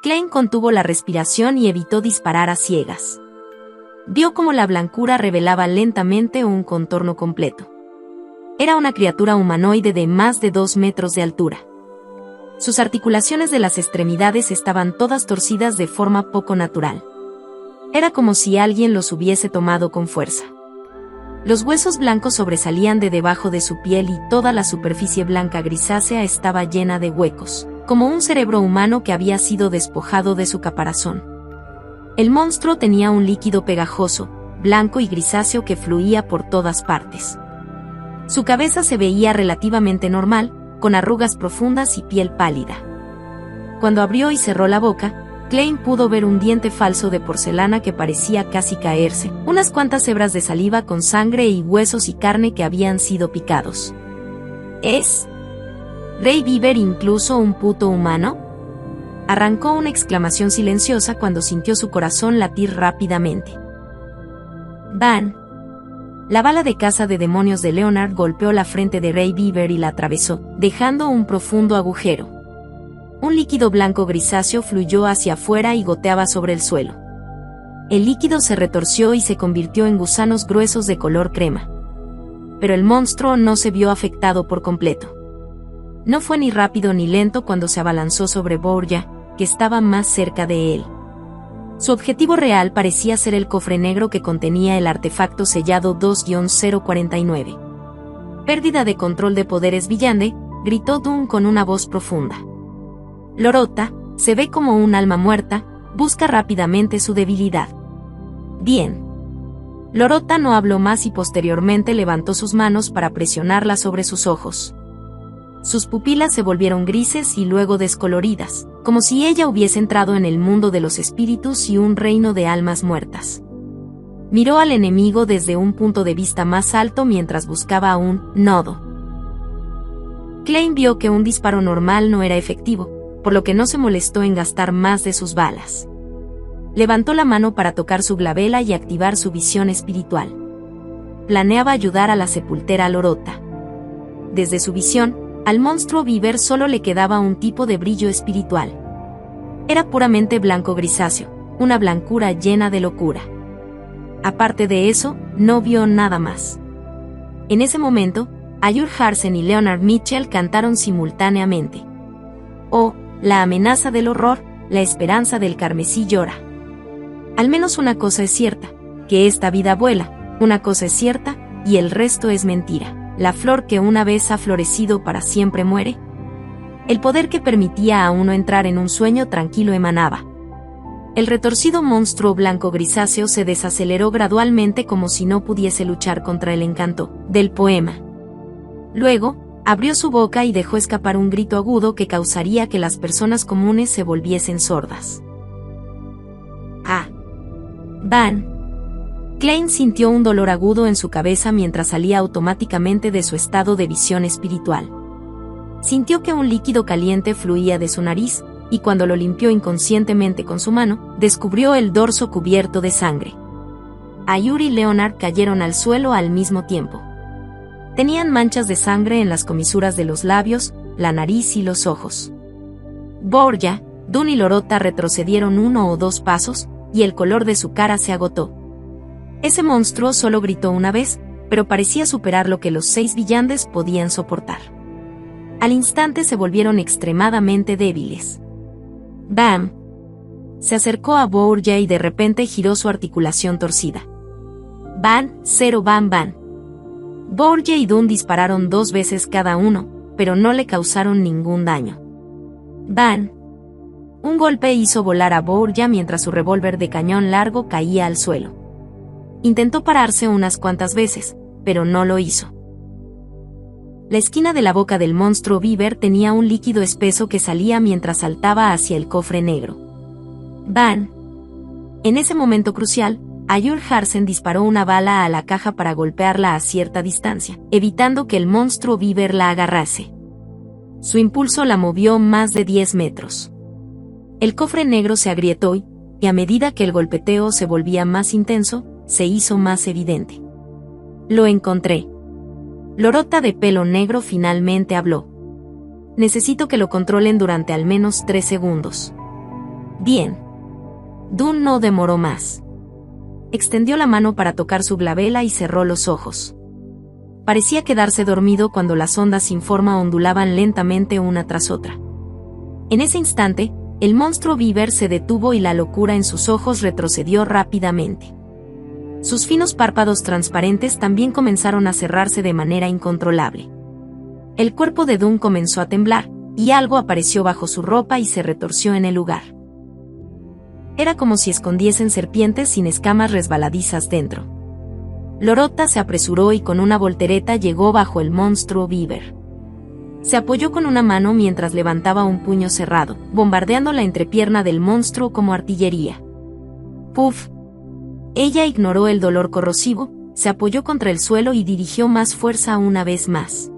Klein contuvo la respiración y evitó disparar a ciegas. Vio cómo la blancura revelaba lentamente un contorno completo. Era una criatura humanoide de más de 2 metros de altura. Sus articulaciones de las extremidades estaban todas torcidas de forma poco natural. Era como si alguien los hubiese tomado con fuerza. Los huesos blancos sobresalían de debajo de su piel y toda la superficie blanca grisácea estaba llena de huecos, como un cerebro humano que había sido despojado de su caparazón. El monstruo tenía un líquido pegajoso, blanco y grisáceo que fluía por todas partes. Su cabeza se veía relativamente normal, con arrugas profundas y piel pálida. Cuando abrió y cerró la boca, Klein pudo ver un diente falso de porcelana que parecía casi caerse, unas cuantas hebras de saliva con sangre y huesos y carne que habían sido picados. ¿Es Ray Beaver incluso un puto humano? Arrancó una exclamación silenciosa cuando sintió su corazón latir rápidamente. ¡Bam! La bala de caza de demonios de Leonard golpeó la frente de Ray Beaver y la atravesó, dejando un profundo agujero. Un líquido blanco grisáceo fluyó hacia afuera y goteaba sobre el suelo. El líquido se retorció y se convirtió en gusanos gruesos de color crema. Pero el monstruo no se vio afectado por completo. No fue ni rápido ni lento cuando se abalanzó sobre Borja, que estaba más cerca de él. Su objetivo real parecía ser el cofre negro que contenía el artefacto sellado 2-049. Pérdida de control de poderes Villande, gritó Doom con una voz profunda. Lorota, se ve como un alma muerta, busca rápidamente su debilidad. Bien. Lorota no habló más y posteriormente levantó sus manos para presionarlas sobre sus ojos. Sus pupilas se volvieron grises y luego descoloridas, como si ella hubiese entrado en el mundo de los espíritus y un reino de almas muertas. Miró al enemigo desde un punto de vista más alto mientras buscaba un nodo. Klein vio que un disparo normal no era efectivo, por lo que no se molestó en gastar más de sus balas. Levantó la mano para tocar su glabela y activar su visión espiritual. Planeaba ayudar a la sepultera Lorota. Desde su visión, al monstruo Beaver solo le quedaba un tipo de brillo espiritual. Era puramente blanco grisáceo, una blancura llena de locura. Aparte de eso, no vio nada más. En ese momento, Ayur Harsen y Leonard Mitchell cantaron simultáneamente. Oh, la amenaza del horror, la esperanza del carmesí llora. Al menos una cosa es cierta, que esta vida vuela, una cosa es cierta, y el resto es mentira. La flor que una vez ha florecido para siempre muere. El poder que permitía a uno entrar en un sueño tranquilo emanaba. El retorcido monstruo blanco grisáceo se desaceleró gradualmente como si no pudiese luchar contra el encanto del poema. Luego, abrió su boca y dejó escapar un grito agudo que causaría que las personas comunes se volviesen sordas. ¡Ah! ¡Van! Klein sintió un dolor agudo en su cabeza mientras salía automáticamente de su estado de visión espiritual. Sintió que un líquido caliente fluía de su nariz, y cuando lo limpió inconscientemente con su mano, descubrió el dorso cubierto de sangre. Ayur y Leonard cayeron al suelo al mismo tiempo. Tenían manchas de sangre en las comisuras de los labios, la nariz y los ojos. Borja, Dun y Lorota retrocedieron 1 o 2 pasos, y el color de su cara se agotó. Ese monstruo solo gritó una vez, pero parecía superar lo que los 6 villandes podían soportar. Al instante se volvieron extremadamente débiles. ¡Bam! Se acercó a Borja y de repente giró su articulación torcida. ¡Van! 0 Van Van. Borja y Dun dispararon 2 veces cada uno, pero no le causaron ningún daño. ¡Van! Un golpe hizo volar a Borja mientras su revólver de cañón largo caía al suelo. Intentó pararse unas cuantas veces, pero no lo hizo. La esquina de la boca del monstruo Beaver tenía un líquido espeso que salía mientras saltaba hacia el cofre negro. ¡Van! En ese momento crucial, Ayur Harsen disparó una bala a la caja para golpearla a cierta distancia, evitando que el monstruo Beaver la agarrase. Su impulso la movió más de 10 metros. El cofre negro se agrietó y a medida que el golpeteo se volvía más intenso, se hizo más evidente. Lo encontré. Lorota de pelo negro finalmente habló. Necesito que lo controlen durante al menos 3 segundos. Bien. Dune no demoró más. Extendió la mano para tocar su glabela y cerró los ojos. Parecía quedarse dormido cuando las ondas sin forma ondulaban lentamente una tras otra. En ese instante, el monstruo Beaver se detuvo y la locura en sus ojos retrocedió rápidamente. Sus finos párpados transparentes también comenzaron a cerrarse de manera incontrolable. El cuerpo de Dune comenzó a temblar, y algo apareció bajo su ropa y se retorció en el lugar. Era como si escondiesen serpientes sin escamas resbaladizas dentro. Lorota se apresuró y con una voltereta llegó bajo el monstruo Beaver. Se apoyó con una mano mientras levantaba un puño cerrado, bombardeando la entrepierna del monstruo como artillería. ¡Puf! Ella ignoró el dolor corrosivo, se apoyó contra el suelo y dirigió más fuerza una vez más.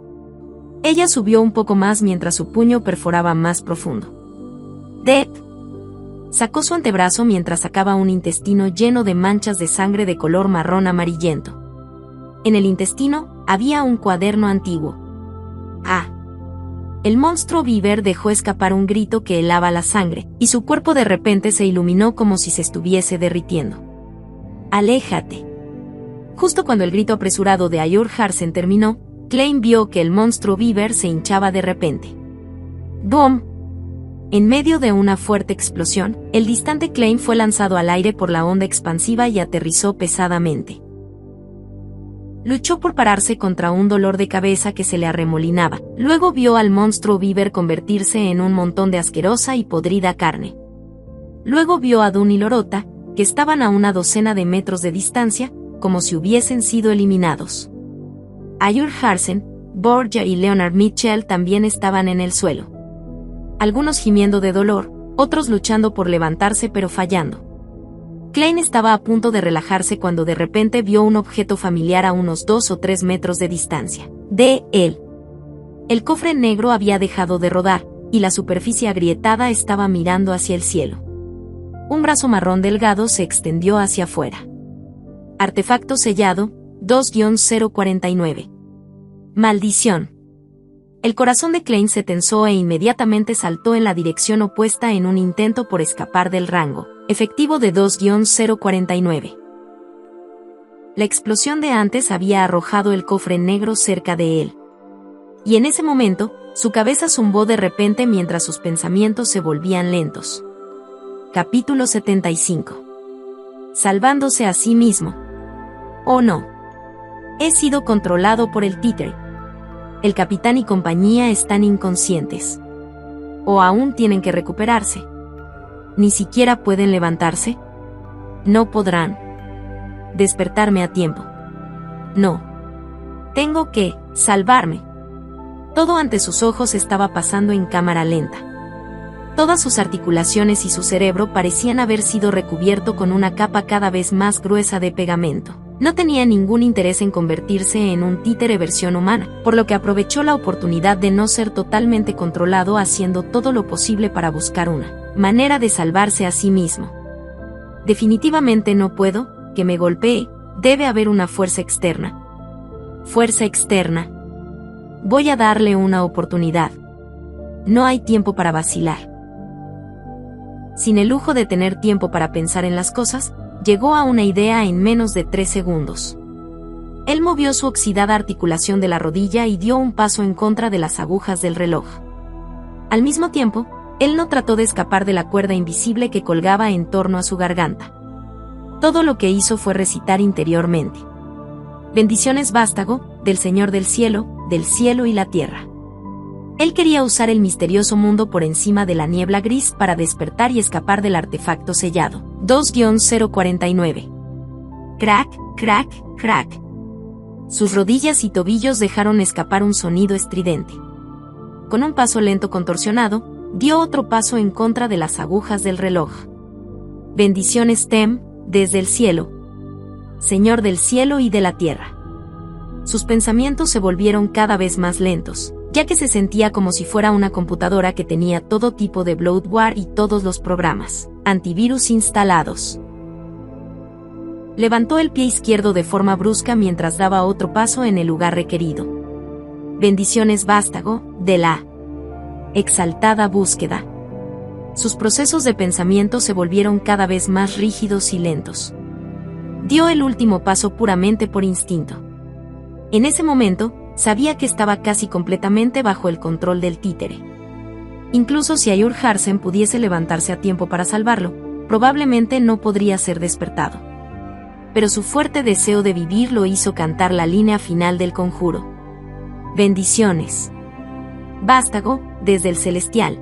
Ella subió un poco más mientras su puño perforaba más profundo. ¡Death! Sacó su antebrazo mientras sacaba un intestino lleno de manchas de sangre de color marrón amarillento. En el intestino había un cuaderno antiguo. ¡Ah! El monstruo Beaver dejó escapar un grito que helaba la sangre, y su cuerpo de repente se iluminó como si se estuviese derritiendo. ¡Aléjate! Justo cuando el grito apresurado de Ayur Harsen terminó, Klein vio que el monstruo Beaver se hinchaba de repente. ¡Boom! En medio de una fuerte explosión, el distante Klein fue lanzado al aire por la onda expansiva y aterrizó pesadamente. Luchó por pararse contra un dolor de cabeza que se le arremolinaba. Luego vio al monstruo Beaver convertirse en un montón de asquerosa y podrida carne. Luego vio a Dune y Lorota, que estaban a una docena de metros de distancia, como si hubiesen sido eliminados. Ayur Harsen, Borgia y Leonard Mitchell también estaban en el suelo. Algunos gimiendo de dolor, otros luchando por levantarse pero fallando. Klein estaba a punto de relajarse cuando de repente vio un objeto familiar a unos 2 o 3 metros de distancia de él. El cofre negro había dejado de rodar, y la superficie agrietada estaba mirando hacia el cielo. Un brazo marrón delgado se extendió hacia afuera. Artefacto sellado, 2-049. Maldición. El corazón de Klein se tensó e inmediatamente saltó en la dirección opuesta en un intento por escapar del rango efectivo de 2-049. La explosión de antes había arrojado el cofre negro cerca de él. Y en ese momento, su cabeza zumbó de repente mientras sus pensamientos se volvían lentos. Capítulo 75. Salvándose a sí mismo. Oh no. He sido controlado por el títere. El capitán y compañía están inconscientes. O aún tienen que recuperarse. ¿Ni siquiera pueden levantarse? No podrán despertarme a tiempo. No. Tengo que salvarme. Todo ante sus ojos estaba pasando en cámara lenta. Todas sus articulaciones y su cerebro parecían haber sido recubierto con una capa cada vez más gruesa de pegamento. No tenía ningún interés en convertirse en un títere versión humana, por lo que aprovechó la oportunidad de no ser totalmente controlado haciendo todo lo posible para buscar una manera de salvarse a sí mismo. Definitivamente no puedo, que me golpee, debe haber una fuerza externa. Fuerza externa. Voy a darle una oportunidad. No hay tiempo para vacilar. Sin el lujo de tener tiempo para pensar en las cosas, llegó a una idea en menos de 3 segundos. Él movió su oxidada articulación de la rodilla y dio un paso en contra de las agujas del reloj. Al mismo tiempo, él no trató de escapar de la cuerda invisible que colgaba en torno a su garganta. Todo lo que hizo fue recitar interiormente: bendiciones vástago, del Señor del cielo y la tierra. Él quería usar el misterioso mundo por encima de la niebla gris para despertar y escapar del artefacto sellado. 2-049. Crack, crack, crack. Sus rodillas y tobillos dejaron escapar un sonido estridente. Con un paso lento contorsionado, dio otro paso en contra de las agujas del reloj. Bendiciones Tem, desde el cielo. Señor del cielo y de la tierra. Sus pensamientos se volvieron cada vez más lentos, ya que se sentía como si fuera una computadora que tenía todo tipo de bloatware y todos los programas antivirus instalados. Levantó el pie izquierdo de forma brusca mientras daba otro paso en el lugar requerido. Bendiciones vástago, de la exaltada búsqueda. sus procesos de pensamiento se volvieron cada vez más rígidos y lentos. Dio el último paso puramente por instinto. En ese momento, sabía que estaba casi completamente bajo el control del títere. Incluso si Ayur Harsen pudiese levantarse a tiempo para salvarlo, probablemente no podría ser despertado. Pero su fuerte deseo de vivir lo hizo cantar la línea final del conjuro. Bendiciones. Vástago, desde el celestial.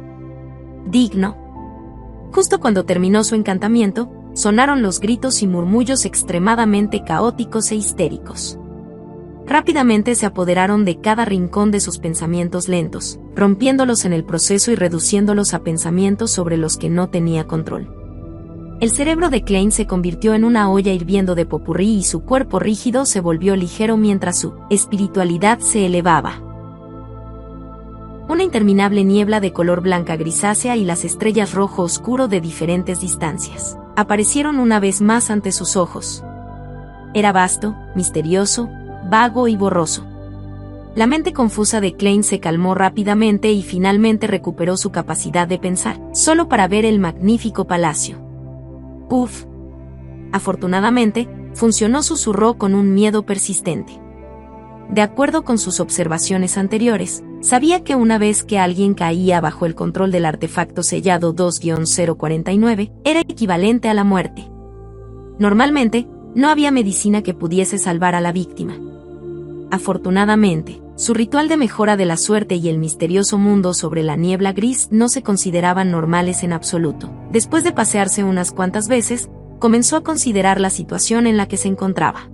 Digno. Justo cuando terminó su encantamiento, sonaron los gritos y murmullos extremadamente caóticos e histéricos. Rápidamente se apoderaron de cada rincón de sus pensamientos lentos, rompiéndolos en el proceso y reduciéndolos a pensamientos sobre los que no tenía control. El cerebro de Klein se convirtió en una olla hirviendo de popurrí y su cuerpo rígido se volvió ligero mientras su espiritualidad se elevaba. Una interminable niebla de color blanca grisácea y las estrellas rojo oscuro de diferentes distancias aparecieron una vez más ante sus ojos. Era vasto, misterioso, vago y borroso. La mente confusa de Klein se calmó rápidamente y finalmente recuperó su capacidad de pensar, solo para ver el magnífico palacio. Uf. Afortunadamente, funcionó, susurró con un miedo persistente. De acuerdo con sus observaciones anteriores, sabía que una vez que alguien caía bajo el control del artefacto sellado 2-049, era equivalente a la muerte. Normalmente, no había medicina que pudiese salvar a la víctima. Afortunadamente, su ritual de mejora de la suerte y el misterioso mundo sobre la niebla gris no se consideraban normales en absoluto. Después de pasearse unas cuantas veces, comenzó a considerar la situación en la que se encontraba.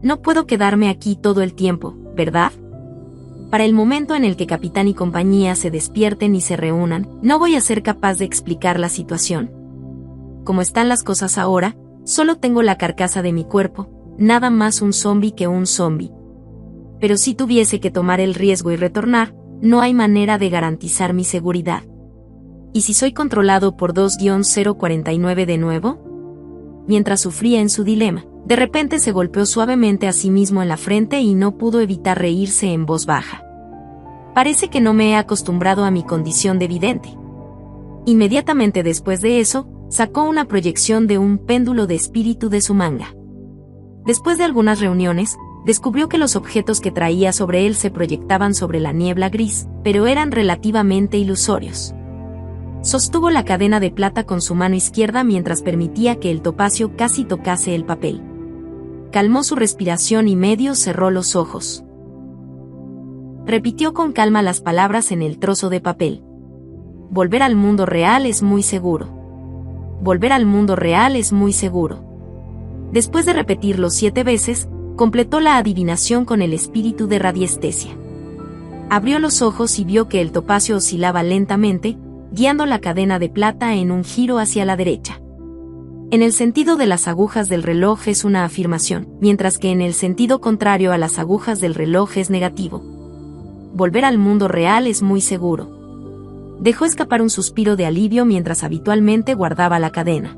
No puedo quedarme aquí todo el tiempo, ¿verdad? Para el momento en el que Capitán y compañía se despierten y se reúnan, no voy a ser capaz de explicar la situación. Como están las cosas ahora, solo tengo la carcasa de mi cuerpo, nada más un zombi que un zombi. Pero si tuviese que tomar el riesgo y retornar, no hay manera de garantizar mi seguridad. ¿Y si soy controlado por 2-049 de nuevo? Mientras sufría en su dilema, de repente se golpeó suavemente a sí mismo en la frente y no pudo evitar reírse en voz baja. Parece que no me he acostumbrado a mi condición de vidente. Inmediatamente después de eso, sacó una proyección de un péndulo de espíritu de su manga. Después de algunas reuniones, descubrió que los objetos que traía sobre él se proyectaban sobre la niebla gris, pero eran relativamente ilusorios. Sostuvo la cadena de plata con su mano izquierda mientras permitía que el topacio casi tocase el papel. Calmó su respiración y medio cerró los ojos. Repitió con calma las palabras en el trozo de papel. Volver al mundo real es muy seguro. Volver al mundo real es muy seguro. Después de repetirlo 7 veces, completó la adivinación con el espíritu de radiestesia. Abrió los ojos y vio que el topacio oscilaba lentamente, guiando la cadena de plata en un giro hacia la derecha. En el sentido de las agujas del reloj es una afirmación, mientras que en el sentido contrario a las agujas del reloj es negativo. Volver al mundo real es muy seguro. Dejó escapar un suspiro de alivio mientras habitualmente guardaba la cadena.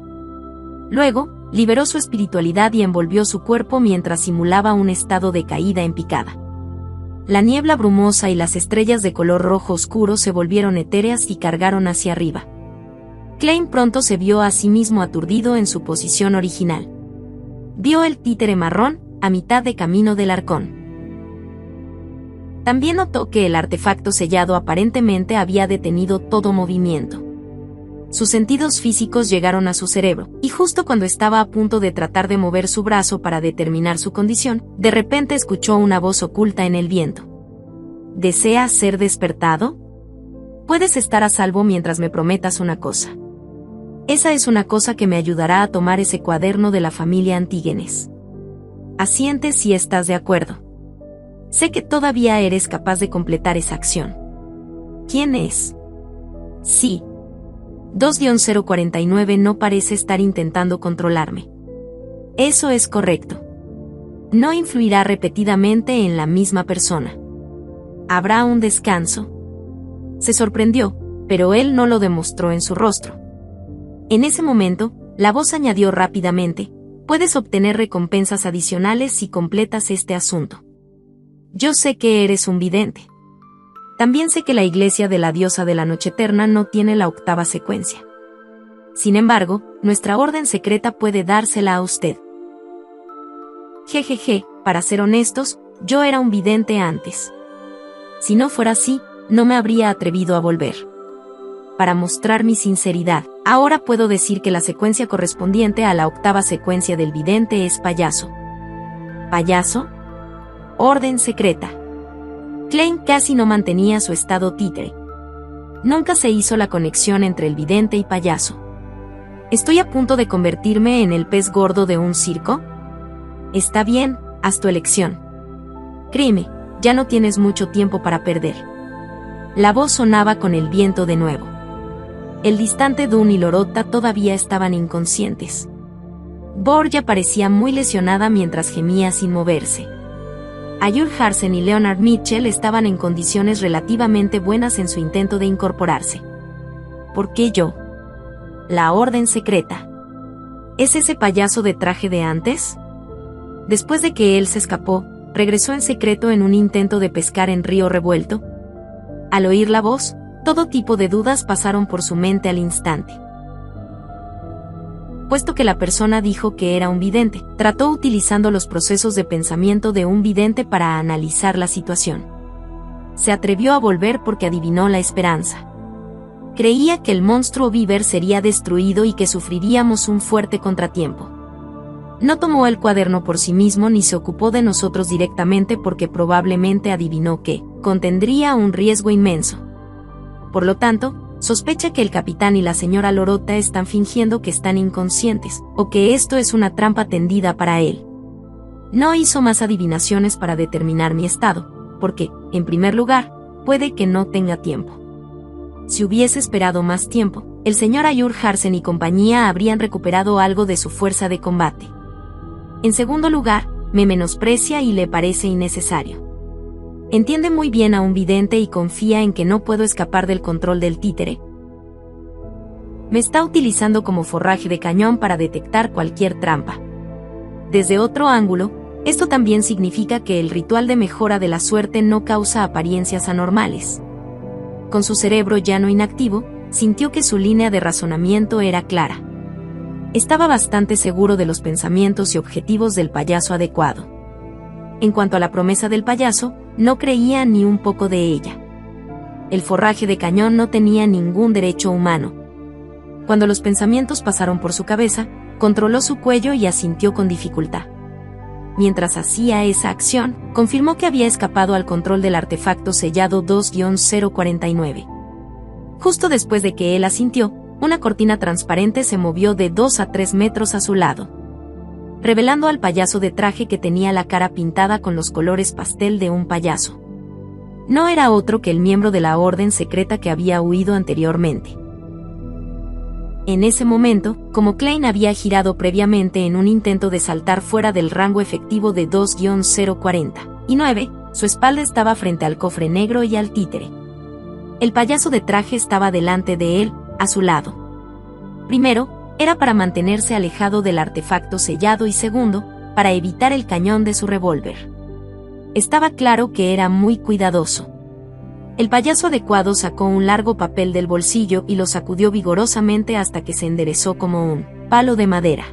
Luego, liberó su espiritualidad y envolvió su cuerpo mientras simulaba un estado de caída en picada. La niebla brumosa y las estrellas de color rojo oscuro se volvieron etéreas y cargaron hacia arriba. Klein pronto se vio a sí mismo aturdido en su posición original. Vio el títere marrón, a mitad de camino del arcón. También notó que el artefacto sellado aparentemente había detenido todo movimiento. Sus sentidos físicos llegaron a su cerebro, y justo cuando estaba a punto de tratar de mover su brazo para determinar su condición, de repente escuchó una voz oculta en el viento. ¿Deseas ser despertado? Puedes estar a salvo mientras me prometas una cosa. Esa es una cosa que me ayudará a tomar ese cuaderno de la familia Antígenes. Asiente si estás de acuerdo. Sé que todavía eres capaz de completar esa acción. ¿Quién es? Sí. 2-049 no parece estar intentando controlarme. Eso es correcto. No influirá repetidamente en la misma persona. Habrá un descanso. Se sorprendió, pero él no lo demostró en su rostro. En ese momento, la voz añadió rápidamente, puedes obtener recompensas adicionales si completas este asunto. Yo sé que eres un vidente. También sé que la iglesia de la diosa de la noche eterna no tiene la octava secuencia. Sin embargo, nuestra orden secreta puede dársela a usted. Jejeje, para ser honestos, yo era un vidente antes. Si no fuera así, no me habría atrevido a volver. Para mostrar mi sinceridad, ahora puedo decir que la secuencia correspondiente a la octava secuencia del vidente es payaso. ¿Payaso? Orden secreta. Klein casi no mantenía su estado títere. Nunca se hizo la conexión entre el vidente y payaso. ¿Estoy a punto de convertirme en el pez gordo de un circo? Está bien, haz tu elección. Créeme, ya no tienes mucho tiempo para perder. La voz sonaba con el viento de nuevo. El distante Dunn y Lorota todavía estaban inconscientes. Borgia parecía muy lesionada mientras gemía sin moverse. Ayur Harsen y Leonard Mitchell estaban en condiciones relativamente buenas en su intento de incorporarse. ¿Por qué yo? La orden secreta. ¿Es ese payaso de traje de antes? Después de que él se escapó, regresó en secreto en un intento de pescar en río revuelto. Al oír la voz, todo tipo de dudas pasaron por su mente al instante. Puesto que la persona dijo que era un vidente, trató utilizando los procesos de pensamiento de un vidente para analizar la situación. Se atrevió a volver porque adivinó la esperanza. Creía que el monstruo Beaver sería destruido y que sufriríamos un fuerte contratiempo. No tomó el cuaderno por sí mismo ni se ocupó de nosotros directamente porque probablemente adivinó que contendría un riesgo inmenso. Por lo tanto, sospecha que el capitán y la señora Lorota están fingiendo que están inconscientes, o que esto es una trampa tendida para él. No hizo más adivinaciones para determinar mi estado, porque, en primer lugar, puede que no tenga tiempo. Si hubiese esperado más tiempo, el señor Ayur Harsen y compañía habrían recuperado algo de su fuerza de combate. En segundo lugar, me menosprecia y le parece innecesario. Entiende muy bien a un vidente y confía en que no puedo escapar del control del títere. Me está utilizando como forraje de cañón para detectar cualquier trampa. Desde otro ángulo, esto también significa que el ritual de mejora de la suerte no causa apariencias anormales. Con su cerebro ya no inactivo, sintió que su línea de razonamiento era clara. Estaba bastante seguro de los pensamientos y objetivos del payaso adecuado. En cuanto a la promesa del payaso, no creía ni un poco de ella. El forraje de cañón no tenía ningún derecho humano. Cuando los pensamientos pasaron por su cabeza, controló su cuello y asintió con dificultad. Mientras hacía esa acción, confirmó que había escapado al control del artefacto sellado 2-049. Justo después de que él asintió, una cortina transparente se movió de 2 a 3 metros a su lado, revelando al payaso de traje que tenía la cara pintada con los colores pastel de un payaso. No era otro que el miembro de la orden secreta que había huido anteriormente. En ese momento, como Klein había girado previamente en un intento de saltar fuera del rango efectivo de 2-049, su espalda estaba frente al cofre negro y al títere. El payaso de traje estaba delante de él, a su lado. Primero, era para mantenerse alejado del artefacto sellado y segundo, para evitar el cañón de su revólver. Estaba claro que era muy cuidadoso. El payaso adecuado sacó un largo papel del bolsillo y lo sacudió vigorosamente hasta que se enderezó como un palo de madera.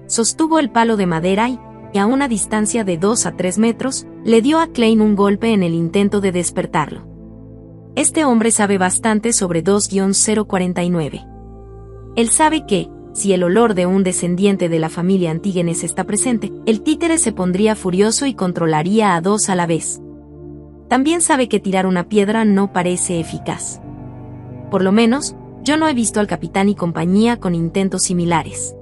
Sostuvo el palo de madera y, a una distancia de 2 a 3 metros, le dio a Klein un golpe en el intento de despertarlo. Este hombre sabe bastante sobre 2-049. Él sabe que, si el olor de un descendiente de la familia Antígenes está presente, el títere se pondría furioso y controlaría a 2 a la vez. También sabe que tirar una piedra no parece eficaz. Por lo menos, yo no he visto al capitán y compañía con intentos similares.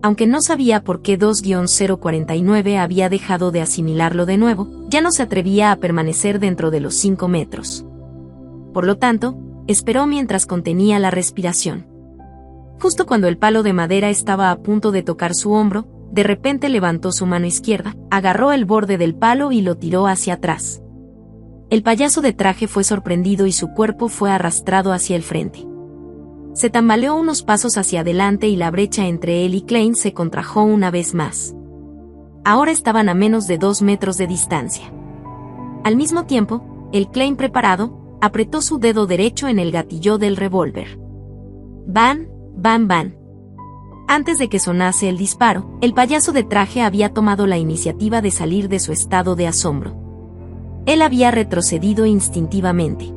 Aunque no sabía por qué 2-049 había dejado de asimilarlo de nuevo, ya no se atrevía a permanecer dentro de los 5 metros. Por lo tanto, esperó mientras contenía la respiración. Justo cuando el palo de madera estaba a punto de tocar su hombro, de repente levantó su mano izquierda, agarró el borde del palo y lo tiró hacia atrás. El payaso de traje fue sorprendido y su cuerpo fue arrastrado hacia el frente. Se tambaleó unos pasos hacia adelante y la brecha entre él y Klein se contrajo una vez más. Ahora estaban a menos de 2 metros de distancia. Al mismo tiempo, el Klein preparado, apretó su dedo derecho en el gatillo del revólver. ¡Ban, ban, ban! Antes de que sonase el disparo, el payaso de traje había tomado la iniciativa de salir de su estado de asombro. Él había retrocedido instintivamente.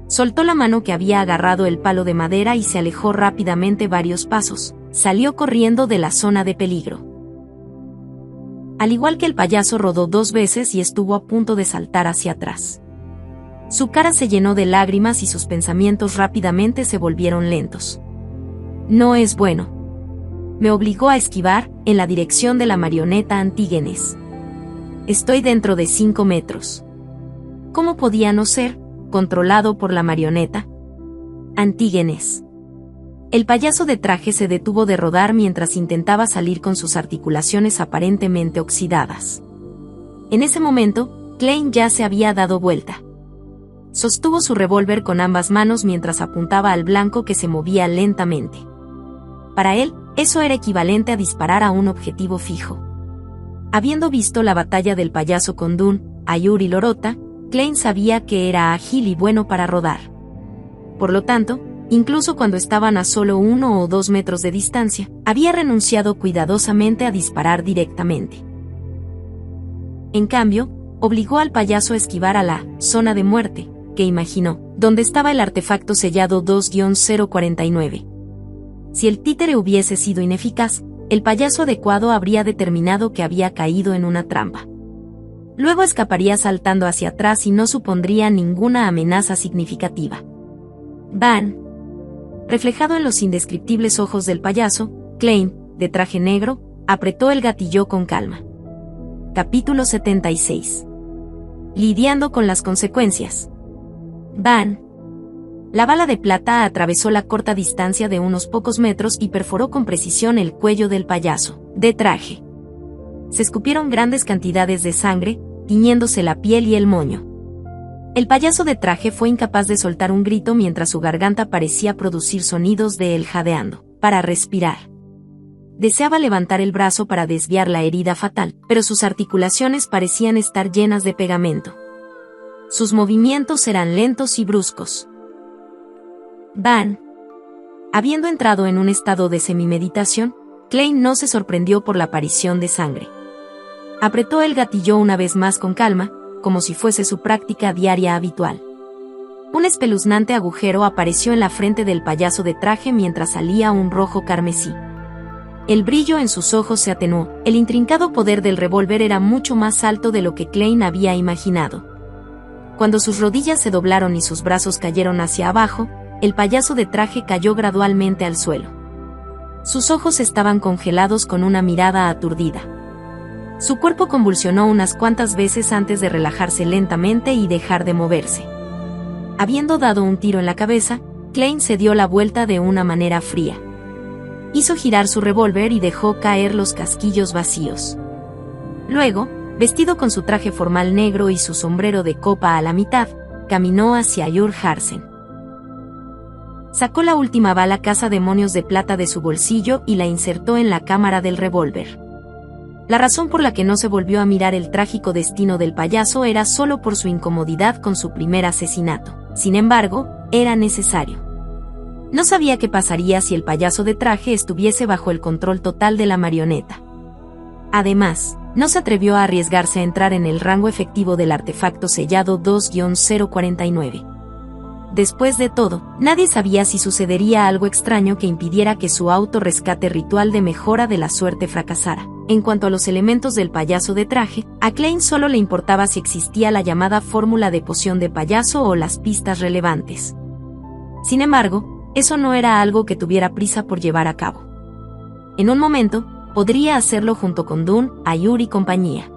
Soltó la mano que había agarrado el palo de madera y se alejó rápidamente varios pasos. Salió corriendo de la zona de peligro. Al igual que el payaso, rodó 2 veces y estuvo a punto de saltar hacia atrás. Su cara se llenó de lágrimas y sus pensamientos rápidamente se volvieron lentos. No es bueno. Me obligó a esquivar en la dirección de la marioneta Antígenes. Estoy dentro de 5 metros. ¿Cómo podía no ser controlado por la marioneta Antígenes? El payaso de traje se detuvo de rodar mientras intentaba salir con sus articulaciones aparentemente oxidadas. En ese momento, Klein ya se había dado vuelta. Sostuvo su revólver con ambas manos mientras apuntaba al blanco que se movía lentamente. Para él, eso era equivalente a disparar a un objetivo fijo. Habiendo visto la batalla del payaso con Dun, Ayur y Lorota, Klein sabía que era ágil y bueno para rodar. Por lo tanto, incluso cuando estaban a solo 1 o 2 metros de distancia, había renunciado cuidadosamente a disparar directamente. En cambio, obligó al payaso a esquivar a la zona de muerte, que imaginó, donde estaba el artefacto sellado 2-049. Si el títere hubiese sido ineficaz, el payaso adecuado habría determinado que había caído en una trampa. Luego escaparía saltando hacia atrás y no supondría ninguna amenaza significativa. ¡Ban! Reflejado en los indescriptibles ojos del payaso, Klein, de traje negro, apretó el gatillo con calma. Capítulo 76. Lidiando con las consecuencias. ¡Ban! La bala de plata atravesó la corta distancia de unos pocos metros y perforó con precisión el cuello del payaso, de traje. Se escupieron grandes cantidades de sangre, tiñéndose la piel y el moño. El payaso de traje fue incapaz de soltar un grito mientras su garganta parecía producir sonidos de él jadeando, para respirar. Deseaba levantar el brazo para desviar la herida fatal, pero sus articulaciones parecían estar llenas de pegamento. Sus movimientos eran lentos y bruscos. ¡Ban! Habiendo entrado en un estado de semimeditación, Klein no se sorprendió por la aparición de sangre. Apretó el gatillo una vez más con calma, como si fuese su práctica diaria habitual. Un espeluznante agujero apareció en la frente del payaso de traje mientras salía un rojo carmesí. El brillo en sus ojos se atenuó. El intrincado poder del revólver era mucho más alto de lo que Klein había imaginado. Cuando sus rodillas se doblaron y sus brazos cayeron hacia abajo, el payaso de traje cayó gradualmente al suelo. Sus ojos estaban congelados con una mirada aturdida. Su cuerpo convulsionó unas cuantas veces antes de relajarse lentamente y dejar de moverse. Habiendo dado un tiro en la cabeza, Klein se dio la vuelta de una manera fría. Hizo girar su revólver y dejó caer los casquillos vacíos. Luego, vestido con su traje formal negro y su sombrero de copa a la mitad, caminó hacia Ayur Harsen. Sacó la última bala cazademonios de plata de su bolsillo y la insertó en la cámara del revólver. La razón por la que no se volvió a mirar el trágico destino del payaso era solo por su incomodidad con su primer asesinato. Sin embargo, era necesario. No sabía qué pasaría si el payaso de traje estuviese bajo el control total de la marioneta. Además, no se atrevió a arriesgarse a entrar en el rango efectivo del artefacto sellado 2-049. Después de todo, nadie sabía si sucedería algo extraño que impidiera que su auto-rescate ritual de mejora de la suerte fracasara. En cuanto a los elementos del payaso de traje, a Klein solo le importaba si existía la llamada fórmula de poción de payaso o las pistas relevantes. Sin embargo, eso no era algo que tuviera prisa por llevar a cabo. En un momento, podría hacerlo junto con Dun, Ayur y compañía.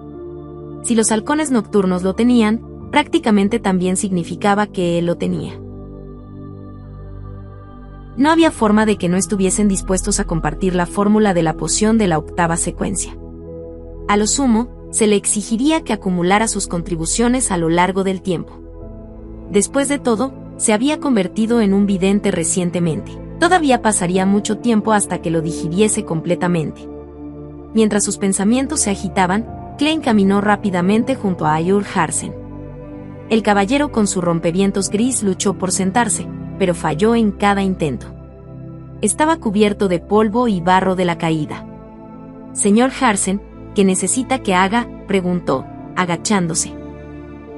Si los halcones nocturnos lo tenían, prácticamente también significaba que él lo tenía. No había forma de que no estuviesen dispuestos a compartir la fórmula de la poción de la octava secuencia. A lo sumo, se le exigiría que acumulara sus contribuciones a lo largo del tiempo. Después de todo, se había convertido en un vidente recientemente. Todavía pasaría mucho tiempo hasta que lo digiriese completamente. Mientras sus pensamientos se agitaban, Klein caminó rápidamente junto a Ayur Harsen. El caballero con su rompevientos gris luchó por sentarse, pero falló en cada intento. Estaba cubierto de polvo y barro de la caída. «Señor Harsen, ¿qué necesita que haga?», preguntó, agachándose.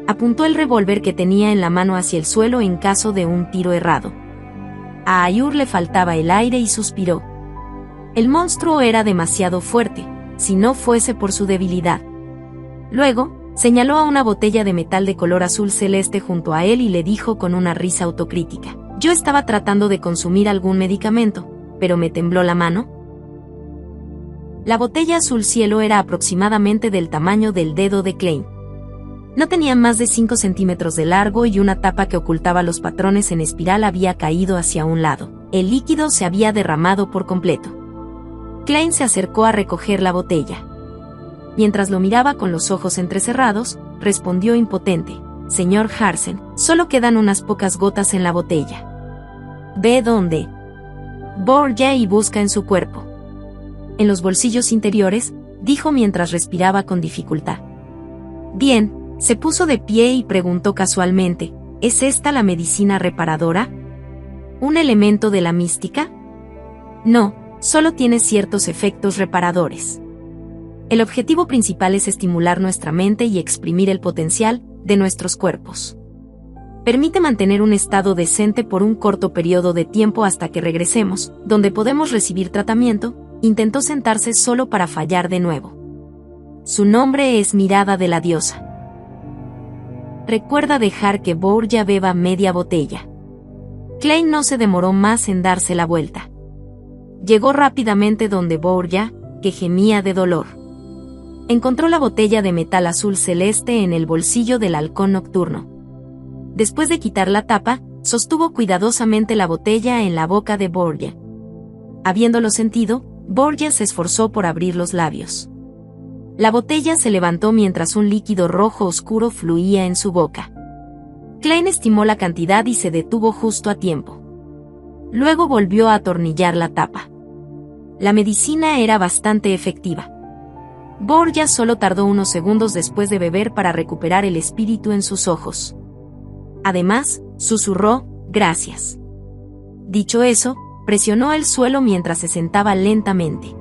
Apuntó el revólver que tenía en la mano hacia el suelo en caso de un tiro errado. A Ayur le faltaba el aire y suspiró. El monstruo era demasiado fuerte, si no fuese por su debilidad. Luego, señaló a una botella de metal de color azul celeste junto a él y le dijo con una risa autocrítica: «Yo estaba tratando de consumir algún medicamento, pero me tembló la mano». La botella azul cielo era aproximadamente del tamaño del dedo de Klein. No tenía más de 5 centímetros de largo y una tapa que ocultaba los patrones en espiral había caído hacia un lado. El líquido se había derramado por completo. Klein se acercó a recoger la botella. Mientras lo miraba con los ojos entrecerrados, respondió impotente: «Señor Harsen, solo quedan unas pocas gotas en la botella». «¿Ve dónde?». «Borgia y busca en su cuerpo». «En los bolsillos interiores», dijo mientras respiraba con dificultad. «Bien». Se puso de pie y preguntó casualmente: ¿es esta la medicina reparadora? ¿Un elemento de la mística? No, solo tiene ciertos efectos reparadores. El objetivo principal es estimular nuestra mente y exprimir el potencial de nuestros cuerpos. Permite mantener un estado decente por un corto periodo de tiempo hasta que regresemos, donde podemos recibir tratamiento. Intentó sentarse solo para fallar de nuevo. Su nombre es Mirada de la Diosa. Recuerda dejar que Borgia beba media botella. Klein no se demoró más en darse la vuelta. Llegó rápidamente donde Borgia, que gemía de dolor. Encontró la botella de metal azul celeste en el bolsillo del halcón nocturno. Después de quitar la tapa, sostuvo cuidadosamente la botella en la boca de Borgia. Habiéndolo sentido, Borgia se esforzó por abrir los labios. La botella se levantó mientras un líquido rojo oscuro fluía en su boca. Klein estimó la cantidad y se detuvo justo a tiempo. Luego volvió a atornillar la tapa. La medicina era bastante efectiva. Borgia solo tardó unos segundos después de beber para recuperar el espíritu en sus ojos. Además, susurró: «Gracias». Dicho eso, presionó el suelo mientras se sentaba lentamente.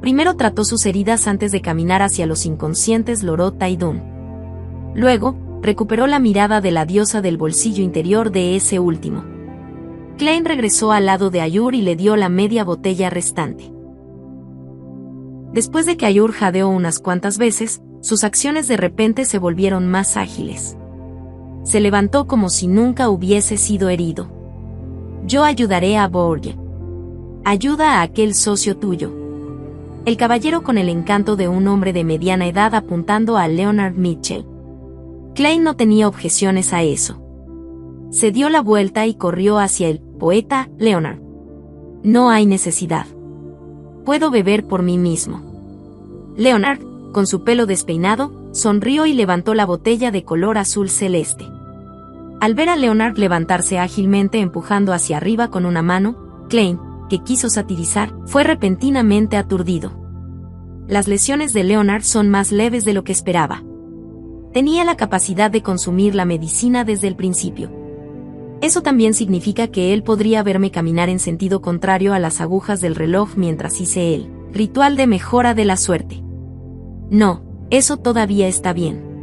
Primero trató sus heridas antes de caminar hacia los inconscientes Lorota y Dun. Luego, recuperó la mirada de la diosa del bolsillo interior de ese último. Klein regresó al lado de Ayur y le dio la media botella restante. Después de que Ayur jadeó unas cuantas veces, sus acciones de repente se volvieron más ágiles. Se levantó como si nunca hubiese sido herido. «Yo ayudaré a Borgia. Ayuda a aquel socio tuyo». El caballero con el encanto de un hombre de mediana edad apuntando a Leonard Mitchell. Klein no tenía objeciones a eso. Se dio la vuelta y corrió hacia el poeta Leonard. «No hay necesidad. Puedo beber por mí mismo». Leonard, con su pelo despeinado, sonrió y levantó la botella de color azul celeste. Al ver a Leonard levantarse ágilmente empujando hacia arriba con una mano, Klein, que quiso satirizar, fue repentinamente aturdido. Las lesiones de Leonard son más leves de lo que esperaba. Tenía la capacidad de consumir la medicina desde el principio. Eso también significa que él podría verme caminar en sentido contrario a las agujas del reloj mientras hice el ritual de mejora de la suerte. No, eso todavía está bien.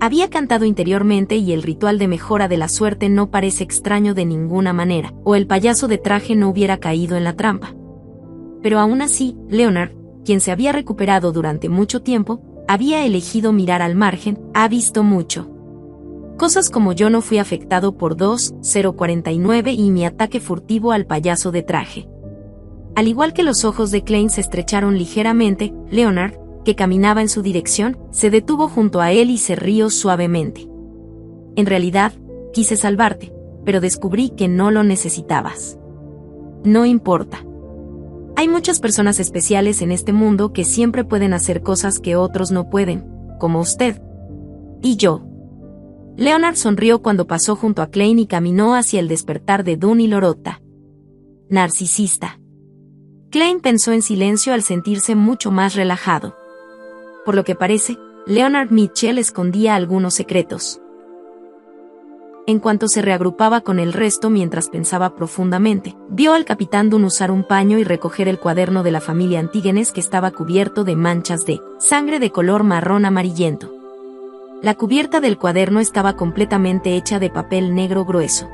Había cantado interiormente y el ritual de mejora de la suerte no parece extraño de ninguna manera, o el payaso de traje no hubiera caído en la trampa. Pero aún así, Leonard, quien se había recuperado durante mucho tiempo, había elegido mirar al margen, ha visto mucho. Cosas como yo no fui afectado por 2049 y mi ataque furtivo al payaso de traje. Al igual que los ojos de Klein se estrecharon ligeramente, Leonard, que caminaba en su dirección, se detuvo junto a él y se rió suavemente. En realidad, quise salvarte, pero descubrí que no lo necesitabas. No importa. Hay muchas personas especiales en este mundo que siempre pueden hacer cosas que otros no pueden, como usted. Y yo. Leonard sonrió cuando pasó junto a Klein y caminó hacia el despertar de Dun y Lorota. Narcisista. Klein pensó en silencio al sentirse mucho más relajado. Por lo que parece, Leonard Mitchell escondía algunos secretos. En cuanto se reagrupaba con el resto mientras pensaba profundamente, vio al capitán Dunn usar un paño y recoger el cuaderno de la familia Antígenes que estaba cubierto de manchas de sangre de color marrón amarillento. La cubierta del cuaderno estaba completamente hecha de papel negro grueso.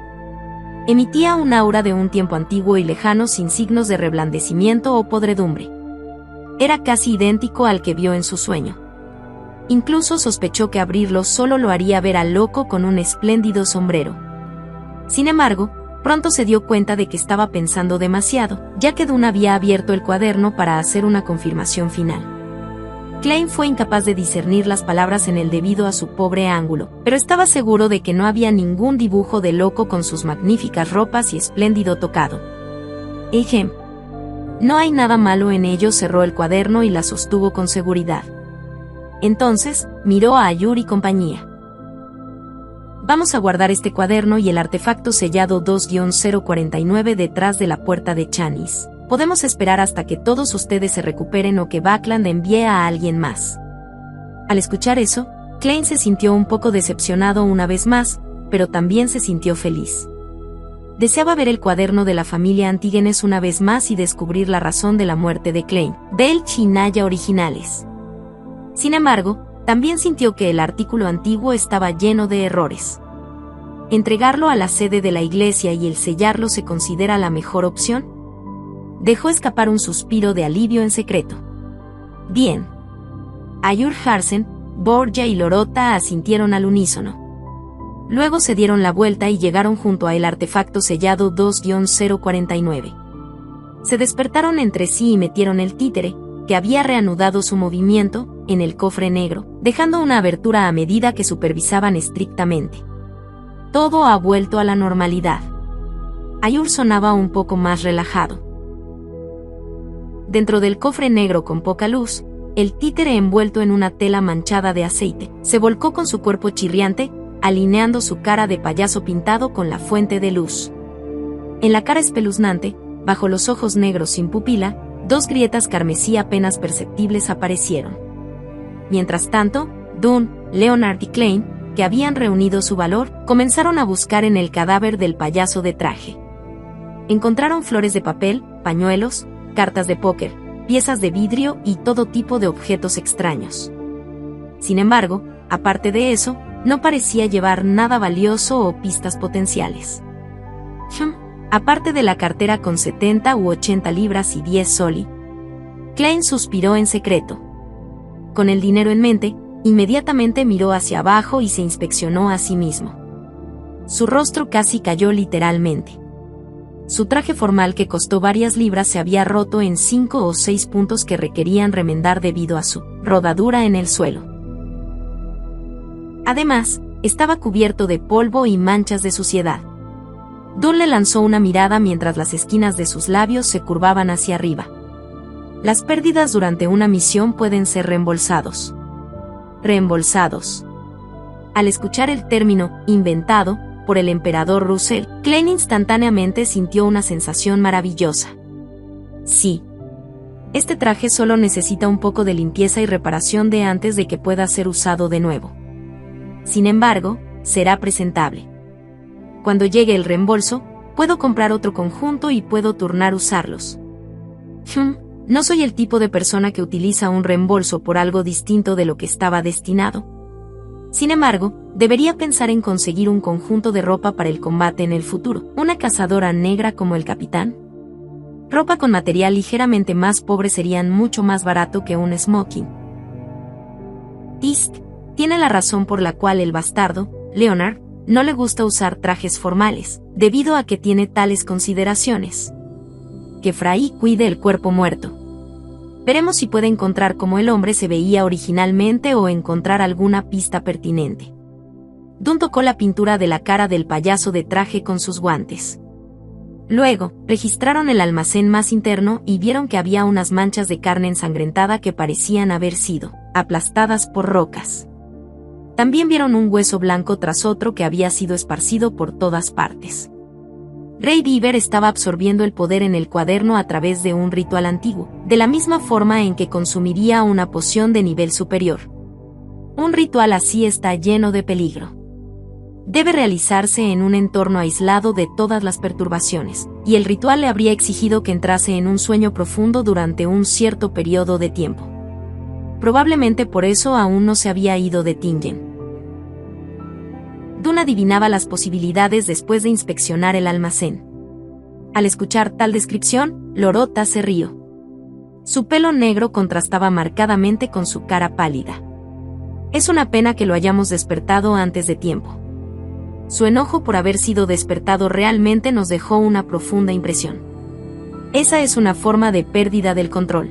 Emitía un aura de un tiempo antiguo y lejano sin signos de reblandecimiento o podredumbre. Era casi idéntico al que vio en su sueño. Incluso sospechó que abrirlo solo lo haría ver al loco con un espléndido sombrero. Sin embargo, pronto se dio cuenta de que estaba pensando demasiado, ya que Dunn había abierto el cuaderno para hacer una confirmación final. Klein fue incapaz de discernir las palabras en él debido a su pobre ángulo, pero estaba seguro de que no había ningún dibujo de loco con sus magníficas ropas y espléndido tocado. Ejem. No hay nada malo en ello. Cerró el cuaderno y la sostuvo con seguridad. Entonces, miró a Ayur y compañía. Vamos a guardar este cuaderno y el artefacto sellado 2-049 detrás de la puerta de Chanis. Podemos esperar hasta que todos ustedes se recuperen o que Buckland envíe a alguien más. Al escuchar eso, Klein se sintió un poco decepcionado una vez más, pero también se sintió feliz. Deseaba ver el cuaderno de la familia Antígenes una vez más y descubrir la razón de la muerte de Klein, Belch y Naya originales. Sin embargo, también sintió que el artículo antiguo estaba lleno de errores. ¿Entregarlo a la sede de la iglesia y el sellarlo se considera la mejor opción? Dejó escapar un suspiro de alivio en secreto. Bien. Ayur Harsen, Borja y Lorota asintieron al unísono. Luego se dieron la vuelta y llegaron junto a el artefacto sellado 2-049. Se despertaron entre sí y metieron el títere, que había reanudado su movimiento, en el cofre negro, dejando una abertura a medida que supervisaban estrictamente. Todo ha vuelto a la normalidad. Ayur sonaba un poco más relajado. Dentro del cofre negro con poca luz, el títere envuelto en una tela manchada de aceite, se volcó con su cuerpo chirriante, alineando su cara de payaso pintado con la fuente de luz. En la cara espeluznante, bajo los ojos negros sin pupila, 2 grietas carmesí apenas perceptibles aparecieron. Mientras tanto, Dunn, Leonard y Klein, que habían reunido su valor, comenzaron a buscar en el cadáver del payaso de traje. Encontraron flores de papel, pañuelos, cartas de póker, piezas de vidrio y todo tipo de objetos extraños. Sin embargo, aparte de eso, no parecía llevar nada valioso o pistas potenciales. Aparte de la cartera con 70 u 80 libras y 10 soli. Klein suspiró en secreto. Con el dinero en mente, inmediatamente miró hacia abajo y se inspeccionó a sí mismo. Su rostro casi cayó literalmente. Su traje formal que costó varias libras se había roto en 5 o 6 puntos que requerían remendar debido a su rodadura en el suelo. Además, estaba cubierto de polvo y manchas de suciedad. Dunn le lanzó una mirada mientras las esquinas de sus labios se curvaban hacia arriba. Las pérdidas durante una misión pueden ser reembolsados. Reembolsados. Al escuchar el término inventado por el emperador Russell, Klein instantáneamente sintió una sensación maravillosa. Sí. Este traje solo necesita un poco de limpieza y reparación de antes de que pueda ser usado de nuevo. Sin embargo, será presentable. Cuando llegue el reembolso, puedo comprar otro conjunto y puedo turnar usarlos. No soy el tipo de persona que utiliza un reembolso por algo distinto de lo que estaba destinado. Sin embargo, debería pensar en conseguir un conjunto de ropa para el combate en el futuro. ¿Una cazadora negra como el capitán? Ropa con material ligeramente más pobre serían mucho más barato que un smoking. Tisk tiene la razón por la cual el bastardo, Leonard, no le gusta usar trajes formales, debido a que tiene tales consideraciones. Que Fray cuide el cuerpo muerto. Veremos si puede encontrar cómo el hombre se veía originalmente o encontrar alguna pista pertinente. Dunn tocó la pintura de la cara del payaso de traje con sus guantes. Luego, registraron el almacén más interno y vieron que había unas manchas de carne ensangrentada que parecían haber sido aplastadas por rocas. También vieron un hueso blanco tras otro que había sido esparcido por todas partes. Grey Beaver estaba absorbiendo el poder en el cuaderno a través de un ritual antiguo, de la misma forma en que consumiría una poción de nivel superior. Un ritual así está lleno de peligro. Debe realizarse en un entorno aislado de todas las perturbaciones, y el ritual le habría exigido que entrase en un sueño profundo durante un cierto periodo de tiempo. Probablemente por eso aún no se había ido de Tingen. Dune adivinaba las posibilidades después de inspeccionar el almacén. Al escuchar tal descripción, Lorota se rió. Su pelo negro contrastaba marcadamente con su cara pálida. Es una pena que lo hayamos despertado antes de tiempo. Su enojo por haber sido despertado realmente nos dejó una profunda impresión. Esa es una forma de pérdida del control.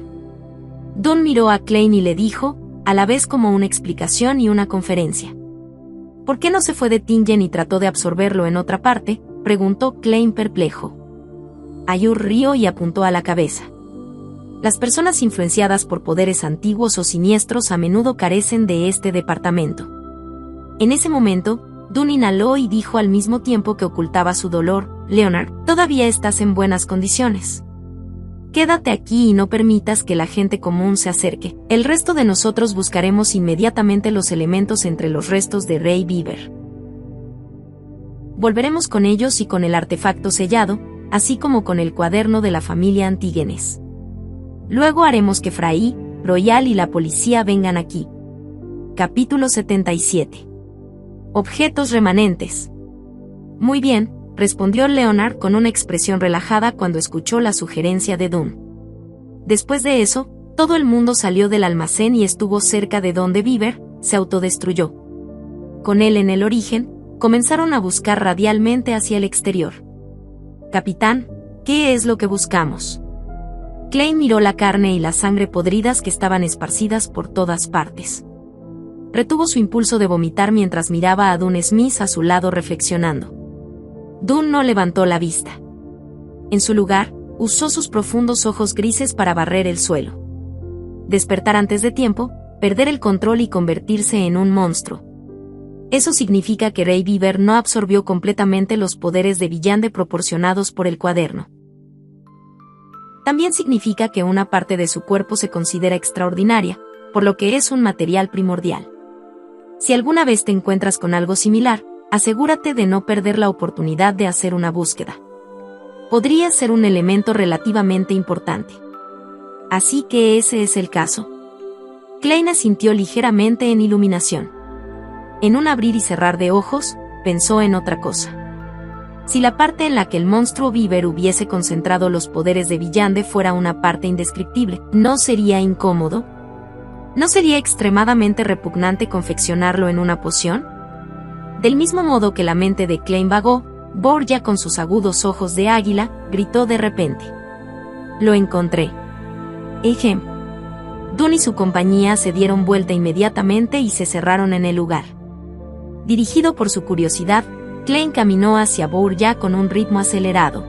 Dune miró a Klein y le dijo, a la vez como una explicación y una conferencia. ¿Por qué no se fue de Tingen y trató de absorberlo en otra parte?, preguntó Klein perplejo. Ayur rió y apuntó a la cabeza. Las personas influenciadas por poderes antiguos o siniestros a menudo carecen de este departamento. En ese momento, Dune inhaló y dijo al mismo tiempo que ocultaba su dolor, Leonard, todavía estás en buenas condiciones. Quédate aquí y no permitas que la gente común se acerque. El resto de nosotros buscaremos inmediatamente los elementos entre los restos de Rey Beaver. Volveremos con ellos y con el artefacto sellado, así como con el cuaderno de la familia Antígenes. Luego haremos que Fray Royal y la policía vengan aquí. Capítulo 77. Objetos remanentes. Muy bien, respondió Leonard con una expresión relajada cuando escuchó la sugerencia de Dune. Después de eso, todo el mundo salió del almacén y estuvo cerca de donde Beaver se autodestruyó. Con él en el origen, comenzaron a buscar radialmente hacia el exterior. Capitán, ¿qué es lo que buscamos? Klein miró la carne y la sangre podridas que estaban esparcidas por todas partes. Retuvo su impulso de vomitar mientras miraba a Dune Smith a su lado reflexionando. Dune no levantó la vista. En su lugar, usó sus profundos ojos grises para barrer el suelo. Despertar antes de tiempo, perder el control y convertirse en un monstruo. Eso significa que Rey Beaver no absorbió completamente los poderes de Villande proporcionados por el cuaderno. También significa que una parte de su cuerpo se considera extraordinaria, por lo que es un material primordial. Si alguna vez te encuentras con algo similar, asegúrate de no perder la oportunidad de hacer una búsqueda. Podría ser un elemento relativamente importante. Así que ese es el caso. Klein asintió ligeramente en iluminación. En un abrir y cerrar de ojos, pensó en otra cosa. Si la parte en la que el monstruo Beaver hubiese concentrado los poderes de Villande fuera una parte indescriptible, ¿no sería incómodo? ¿No sería extremadamente repugnante confeccionarlo en una poción? Del mismo modo que la mente de Klein vagó, Borgia con sus agudos ojos de águila, gritó de repente. Lo encontré. Ejem. Dune y su compañía se dieron vuelta inmediatamente y se cerraron en el lugar. Dirigido por su curiosidad, Klein caminó hacia Borgia con un ritmo acelerado.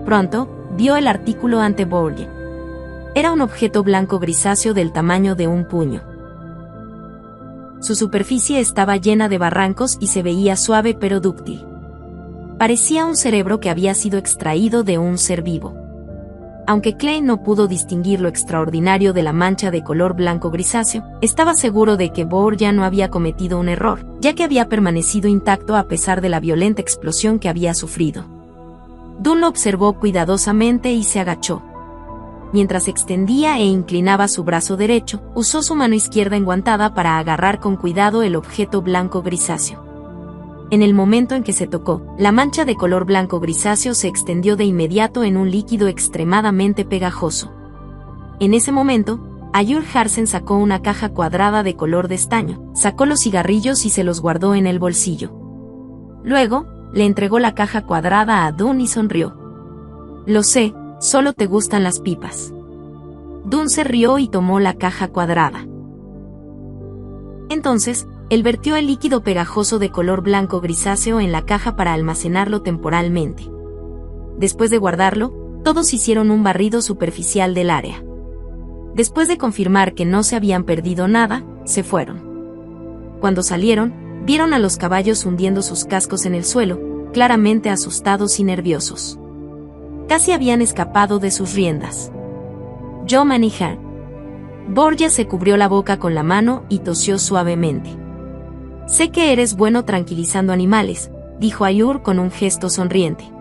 Pronto, vio el artículo ante Borgia. Era un objeto blanco grisáceo del tamaño de un puño. Su superficie estaba llena de barrancos y se veía suave pero dúctil. Parecía un cerebro que había sido extraído de un ser vivo. Aunque Klein no pudo distinguir lo extraordinario de la mancha de color blanco grisáceo, estaba seguro de que Borgia no había cometido un error, ya que había permanecido intacto a pesar de la violenta explosión que había sufrido. Dune lo observó cuidadosamente y se agachó. Mientras extendía e inclinaba su brazo derecho, usó su mano izquierda enguantada para agarrar con cuidado el objeto blanco grisáceo. En el momento en que se tocó, la mancha de color blanco grisáceo se extendió de inmediato en un líquido extremadamente pegajoso. En ese momento, Ayur Harsen sacó una caja cuadrada de color de estaño, sacó los cigarrillos y se los guardó en el bolsillo. Luego, le entregó la caja cuadrada a Dune y sonrió. Lo sé, solo te gustan las pipas. Dune se rió y tomó la caja cuadrada. Entonces, él vertió el líquido pegajoso de color blanco grisáceo en la caja para almacenarlo temporalmente. Después de guardarlo, todos hicieron un barrido superficial del área. Después de confirmar que no se habían perdido nada, se fueron. Cuando salieron, vieron a los caballos hundiendo sus cascos en el suelo, claramente asustados y nerviosos. Casi habían escapado de sus riendas. Yo manejar. Borgia se cubrió la boca con la mano y tosió suavemente. «Sé que eres bueno tranquilizando animales», dijo Ayur con un gesto sonriente.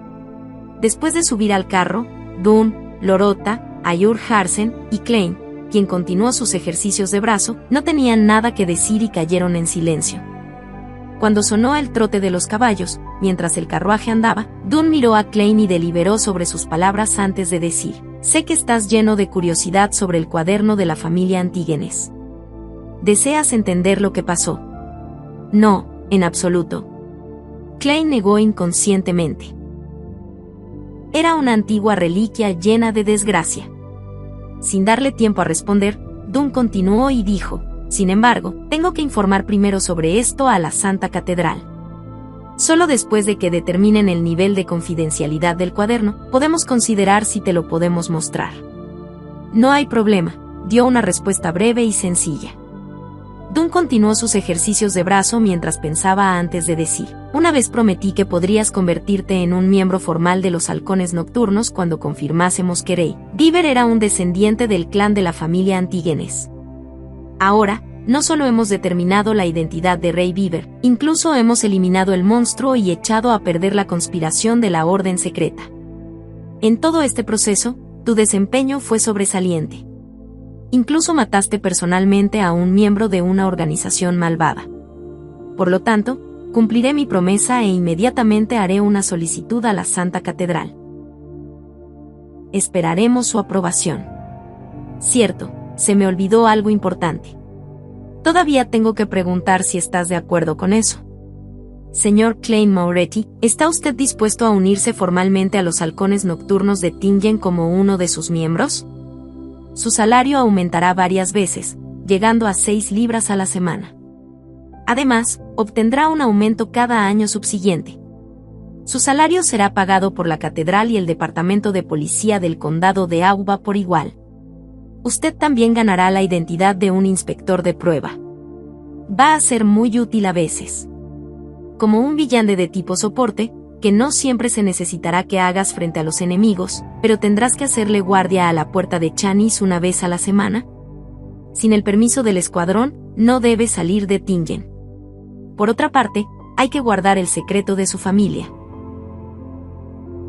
Después de subir al carro, Dunn, Lorota, Ayur Harsen y Klein, quien continuó sus ejercicios de brazo, no tenían nada que decir y cayeron en silencio. Cuando sonó el trote de los caballos, mientras el carruaje andaba, Dunn miró a Klein y deliberó sobre sus palabras antes de decir: «Sé que estás lleno de curiosidad sobre el cuaderno de la familia Antígenes. ¿Deseas entender lo que pasó?» «No, en absoluto». Klein negó inconscientemente. Era una antigua reliquia llena de desgracia. Sin darle tiempo a responder, Dunn continuó y dijo: «Sin embargo, tengo que informar primero sobre esto a la Santa Catedral. Solo después de que determinen el nivel de confidencialidad del cuaderno, podemos considerar si te lo podemos mostrar». «No hay problema», dio una respuesta breve y sencilla. Dunn continuó sus ejercicios de brazo mientras pensaba antes de decir: «Una vez prometí que podrías convertirte en un miembro formal de los halcones nocturnos cuando confirmásemos que Rey Beaver era un descendiente del clan de la familia Antígenes. Ahora, no solo hemos determinado la identidad de Rey Beaver, incluso hemos eliminado el monstruo y echado a perder la conspiración de la Orden Secreta. En todo este proceso, tu desempeño fue sobresaliente. Incluso mataste personalmente a un miembro de una organización malvada. Por lo tanto, cumpliré mi promesa e inmediatamente haré una solicitud a la Santa Catedral. Esperaremos su aprobación». «Cierto, se me olvidó algo importante. Todavía tengo que preguntar si estás de acuerdo con eso. Señor Klein Moretti, ¿está usted dispuesto a unirse formalmente a los halcones nocturnos de Tingen como uno de sus miembros? Su salario aumentará varias veces, llegando a 6 libras a la semana. Además, obtendrá un aumento cada año subsiguiente. Su salario será pagado por la catedral y el departamento de policía del condado de Auba por igual. Usted también ganará la identidad de un inspector de prueba. Va a ser muy útil a veces. Como un villante de tipo soporte, que no siempre se necesitará que hagas frente a los enemigos, pero tendrás que hacerle guardia a la puerta de Chanis una vez a la semana. Sin el permiso del escuadrón, no debe salir de Tingen. Por otra parte, hay que guardar el secreto de su familia».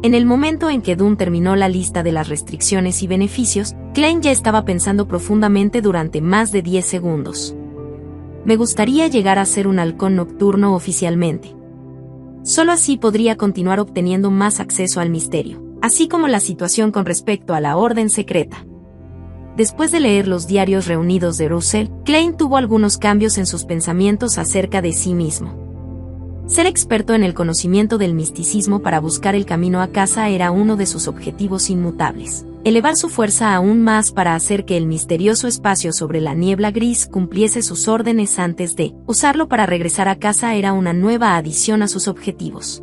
En el momento en que Dunn terminó la lista de las restricciones y beneficios, Klein ya estaba pensando profundamente durante más de 10 segundos. «Me gustaría llegar a ser un halcón nocturno oficialmente. Solo así podría continuar obteniendo más acceso al misterio, así como la situación con respecto a la Orden Secreta». Después de leer los diarios reunidos de Russell, Klein tuvo algunos cambios en sus pensamientos acerca de sí mismo. Ser experto en el conocimiento del misticismo para buscar el camino a casa era uno de sus objetivos inmutables. Elevar su fuerza aún más para hacer que el misterioso espacio sobre la niebla gris cumpliese sus órdenes antes de usarlo para regresar a casa era una nueva adición a sus objetivos.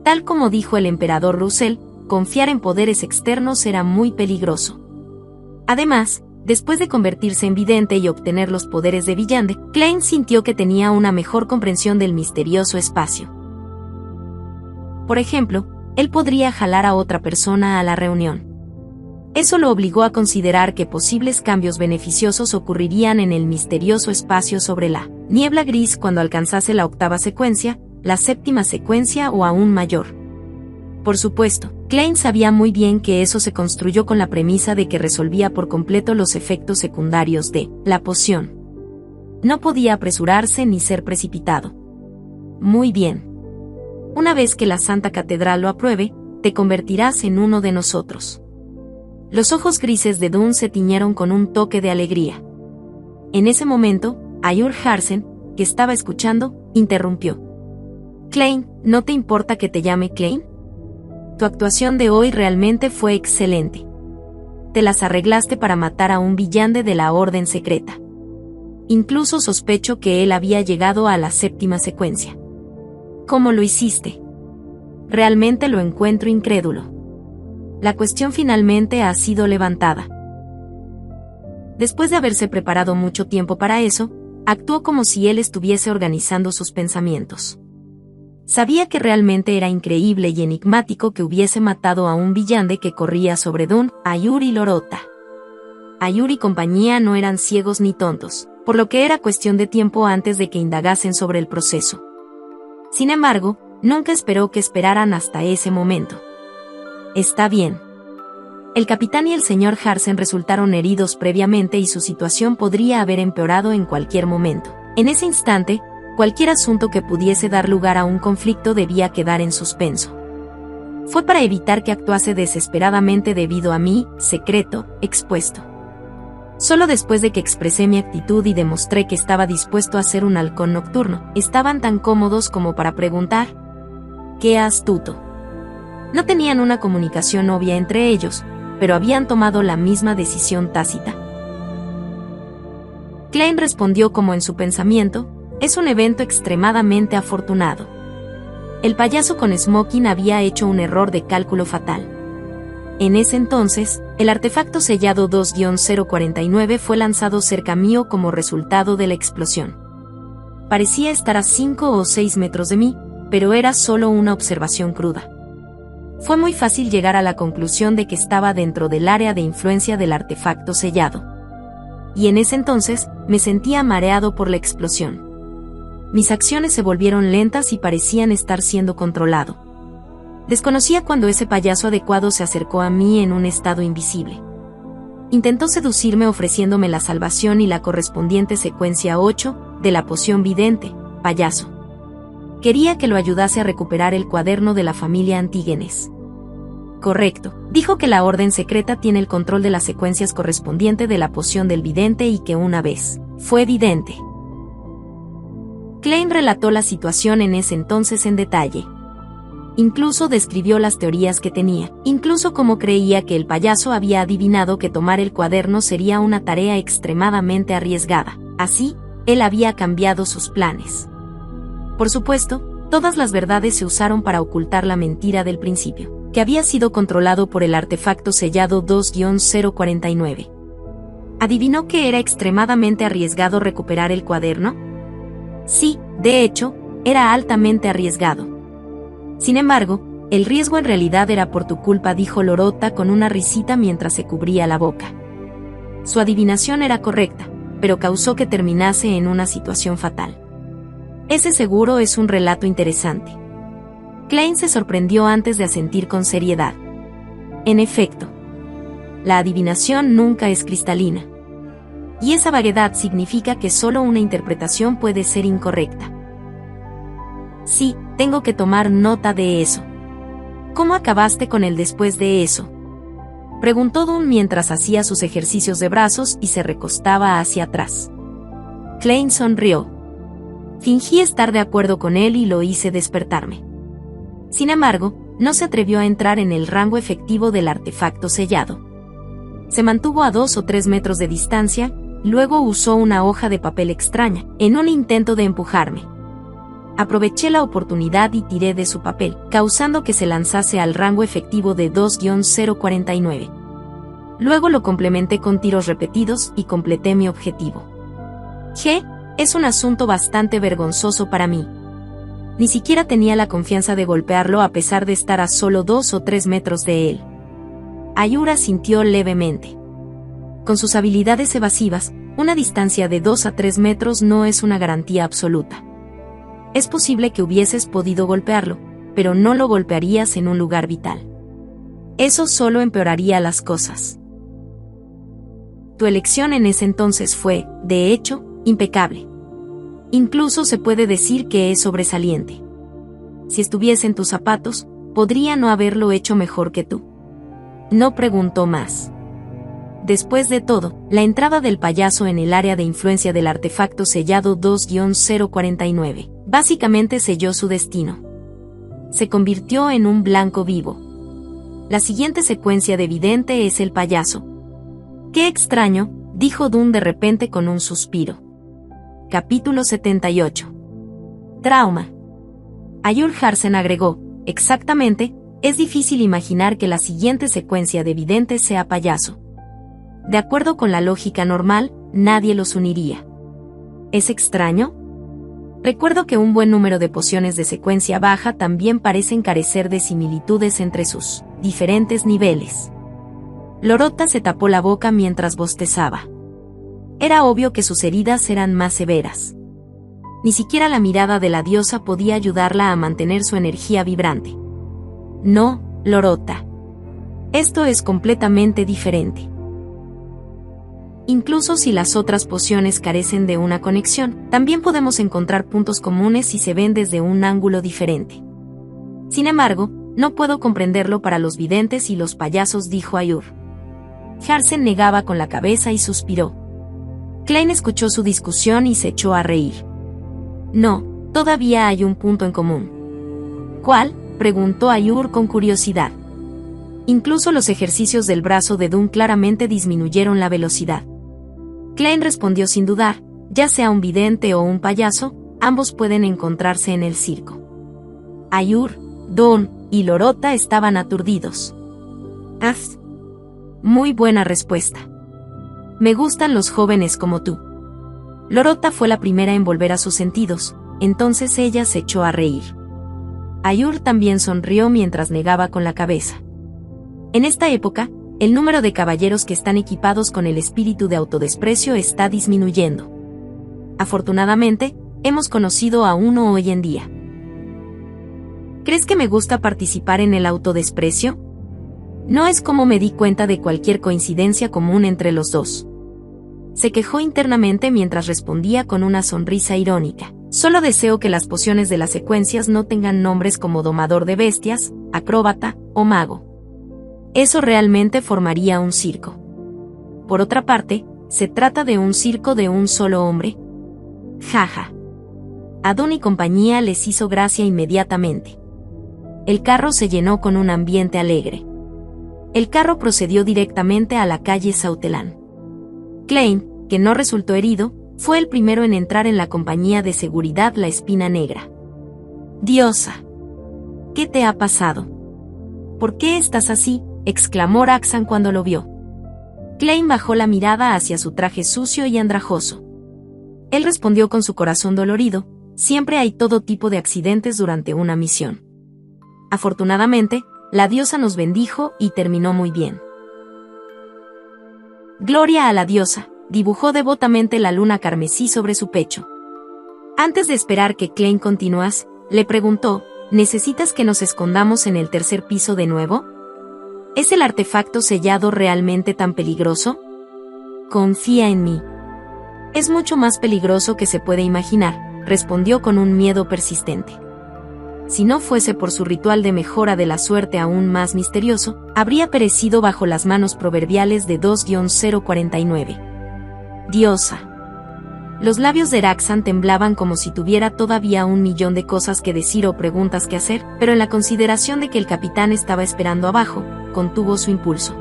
Tal como dijo el emperador Russell, confiar en poderes externos era muy peligroso. Además, después de convertirse en vidente y obtener los poderes de villante, Klein sintió que tenía una mejor comprensión del misterioso espacio. Por ejemplo, él podría jalar a otra persona a la reunión. Eso lo obligó a considerar que posibles cambios beneficiosos ocurrirían en el misterioso espacio sobre la niebla gris cuando alcanzase la 8ª secuencia, la 7ª secuencia o aún mayor. Por supuesto, Klein sabía muy bien que eso se construyó con la premisa de que resolvía por completo los efectos secundarios de la poción. No podía apresurarse ni ser precipitado. «Muy bien. Una vez que la Santa Catedral lo apruebe, te convertirás en uno de nosotros». Los ojos grises de Dunn se tiñeron con un toque de alegría. En ese momento, Ayur Harsen, que estaba escuchando, interrumpió. «Klein, ¿no te importa que te llame Klein? Tu actuación de hoy realmente fue excelente. Te las arreglaste para matar a un villante de la Orden Secreta. Incluso sospecho que él había llegado a la 7ª secuencia. ¿Cómo lo hiciste? Realmente lo encuentro incrédulo. La cuestión finalmente ha sido levantada». Después de haberse preparado mucho tiempo para eso, actuó como si él estuviese organizando sus pensamientos. Sabía que realmente era increíble y enigmático que hubiese matado a un villante que corría sobre Dunn, Ayur y Lorota. Ayur y compañía no eran ciegos ni tontos, por lo que era cuestión de tiempo antes de que indagasen sobre el proceso. Sin embargo, nunca esperó que esperaran hasta ese momento. Está bien. El capitán y el señor Harsen resultaron heridos previamente y su situación podría haber empeorado en cualquier momento. En ese instante, cualquier asunto que pudiese dar lugar a un conflicto debía quedar en suspenso. Fue para evitar que actuase desesperadamente debido a mi secreto expuesto. Solo después de que expresé mi actitud y demostré que estaba dispuesto a ser un halcón nocturno, estaban tan cómodos como para preguntar: ¡qué astuto! No tenían una comunicación obvia entre ellos, pero habían tomado la misma decisión tácita. Klein respondió como en su pensamiento: es un evento extremadamente afortunado. El payaso con smoking había hecho un error de cálculo fatal. En ese entonces, el artefacto sellado 2-049 fue lanzado cerca mío como resultado de la explosión. Parecía estar a 5 o 6 metros de mí, pero era solo una observación cruda. Fue muy fácil llegar a la conclusión de que estaba dentro del área de influencia del artefacto sellado. Y en ese entonces, me sentía mareado por la explosión. Mis acciones se volvieron lentas y parecían estar siendo controlado. Desconocía cuando ese payaso adecuado se acercó a mí en un estado invisible. Intentó seducirme ofreciéndome la salvación y la correspondiente secuencia 8 de la poción vidente, payaso. Quería que lo ayudase a recuperar el cuaderno de la familia Antígenes. Correcto, dijo que la orden secreta tiene el control de las secuencias correspondientes de la poción del vidente y que una vez fue vidente. Klein relató la situación en ese entonces en detalle. Incluso describió las teorías que tenía, incluso cómo creía que el payaso había adivinado que tomar el cuaderno sería una tarea extremadamente arriesgada. Así, él había cambiado sus planes. Por supuesto, todas las verdades se usaron para ocultar la mentira del principio, que había sido controlado por el artefacto sellado 2-049. ¿Adivinó que era extremadamente arriesgado recuperar el cuaderno? Sí, de hecho, era altamente arriesgado. Sin embargo, el riesgo en realidad era por tu culpa, dijo Lorota con una risita mientras se cubría la boca. Su adivinación era correcta, pero causó que terminase en una situación fatal. Ese seguro es un relato interesante. Klein se sorprendió antes de asentir con seriedad. En efecto, la adivinación nunca es cristalina. Y esa vaguedad significa que solo una interpretación puede ser incorrecta. Sí, tengo que tomar nota de eso. ¿Cómo acabaste con él después de eso?, preguntó Dunn mientras hacía sus ejercicios de brazos y se recostaba hacia atrás. Klein sonrió. Fingí estar de acuerdo con él y lo hice despertarme. Sin embargo, no se atrevió a entrar en el rango efectivo del artefacto sellado. Se mantuvo a 2 o 3 metros de distancia, luego usó una hoja de papel extraña, en un intento de empujarme. Aproveché la oportunidad y tiré de su papel, causando que se lanzase al rango efectivo de 2-049. Luego lo complementé con tiros repetidos y completé mi objetivo. Es un asunto bastante vergonzoso para mí. Ni siquiera tenía la confianza de golpearlo a pesar de estar a solo 2 o 3 metros de él. Ayur asintió levemente. Con sus habilidades evasivas, una distancia de 2 a 3 metros no es una garantía absoluta. Es posible que hubieses podido golpearlo, pero no lo golpearías en un lugar vital. Eso solo empeoraría las cosas. Tu elección en ese entonces fue, de hecho, impecable. Incluso se puede decir que es sobresaliente. Si estuviese en tus zapatos, podría no haberlo hecho mejor que tú. No preguntó más. Después de todo, la entrada del payaso en el área de influencia del artefacto sellado 2-049 básicamente selló su destino. Se convirtió en un blanco vivo. La siguiente secuencia de vidente es el payaso. ¡Qué extraño!, dijo Dunn de repente con un suspiro. Capítulo 78. Trauma. Ayur Harsen agregó: exactamente, es difícil imaginar que la siguiente secuencia de vidente sea payaso. De acuerdo con la lógica normal, nadie los uniría. ¿Es extraño? Recuerdo que un buen número de pociones de secuencia baja también parecen carecer de similitudes entre sus diferentes niveles. Lorota se tapó la boca mientras bostezaba. Era obvio que sus heridas eran más severas. Ni siquiera la mirada de la diosa podía ayudarla a mantener su energía vibrante. No, Lorota. Esto es completamente diferente. Incluso si las otras pociones carecen de una conexión, también podemos encontrar puntos comunes si se ven desde un ángulo diferente. Sin embargo, no puedo comprenderlo para los videntes y los payasos, dijo Ayur. Harsen negaba con la cabeza y suspiró. Klein escuchó su discusión y se echó a reír. No, todavía hay un punto en común. ¿Cuál?, preguntó Ayur con curiosidad. Incluso los ejercicios del brazo de Dun claramente disminuyeron la velocidad. Klein respondió sin dudar, ya sea un vidente o un payaso, ambos pueden encontrarse en el circo. Ayur, Dun y Lorota estaban aturdidos. Muy buena respuesta. Me gustan los jóvenes como tú. Lorota fue la primera en volver a sus sentidos, entonces ella se echó a reír. Ayur también sonrió mientras negaba con la cabeza. En esta época, el número de caballeros que están equipados con el espíritu de autodesprecio está disminuyendo. Afortunadamente, hemos conocido a uno hoy en día. ¿Crees que me gusta participar en el autodesprecio? No es como me di cuenta de cualquier coincidencia común entre los dos. Se quejó internamente mientras respondía con una sonrisa irónica. Solo deseo que las pociones de las secuencias no tengan nombres como domador de bestias, acróbata o mago. Eso realmente formaría un circo. Por otra parte, ¿se trata de un circo de un solo hombre? Jaja. A Dun y compañía les hizo gracia inmediatamente. El carro se llenó con un ambiente alegre. El carro procedió directamente a la calle Sautelán. Klein, que no resultó herido, fue el primero en entrar en la compañía de seguridad La Espina Negra. Diosa. ¿Qué te ha pasado? ¿Por qué estás así?, exclamó Roxanne cuando lo vio. Klein bajó la mirada hacia su traje sucio y andrajoso. Él respondió con su corazón dolorido, siempre hay todo tipo de accidentes durante una misión. Afortunadamente, la diosa nos bendijo y terminó muy bien. Gloria a la diosa, dibujó devotamente la luna carmesí sobre su pecho. Antes de esperar que Klein continuase, le preguntó, ¿necesitas que nos escondamos en el tercer piso de nuevo? ¿Es el artefacto sellado realmente tan peligroso? Confía en mí. Es mucho más peligroso que se puede imaginar, respondió con un miedo persistente. Si no fuese por su ritual de mejora de la suerte aún más misterioso, habría perecido bajo las manos proverbiales de 2-049. Diosa. Los labios de Roxanne temblaban como si tuviera todavía 1.000.000 de cosas que decir o preguntas que hacer, pero en la consideración de que el capitán estaba esperando abajo, contuvo su impulso.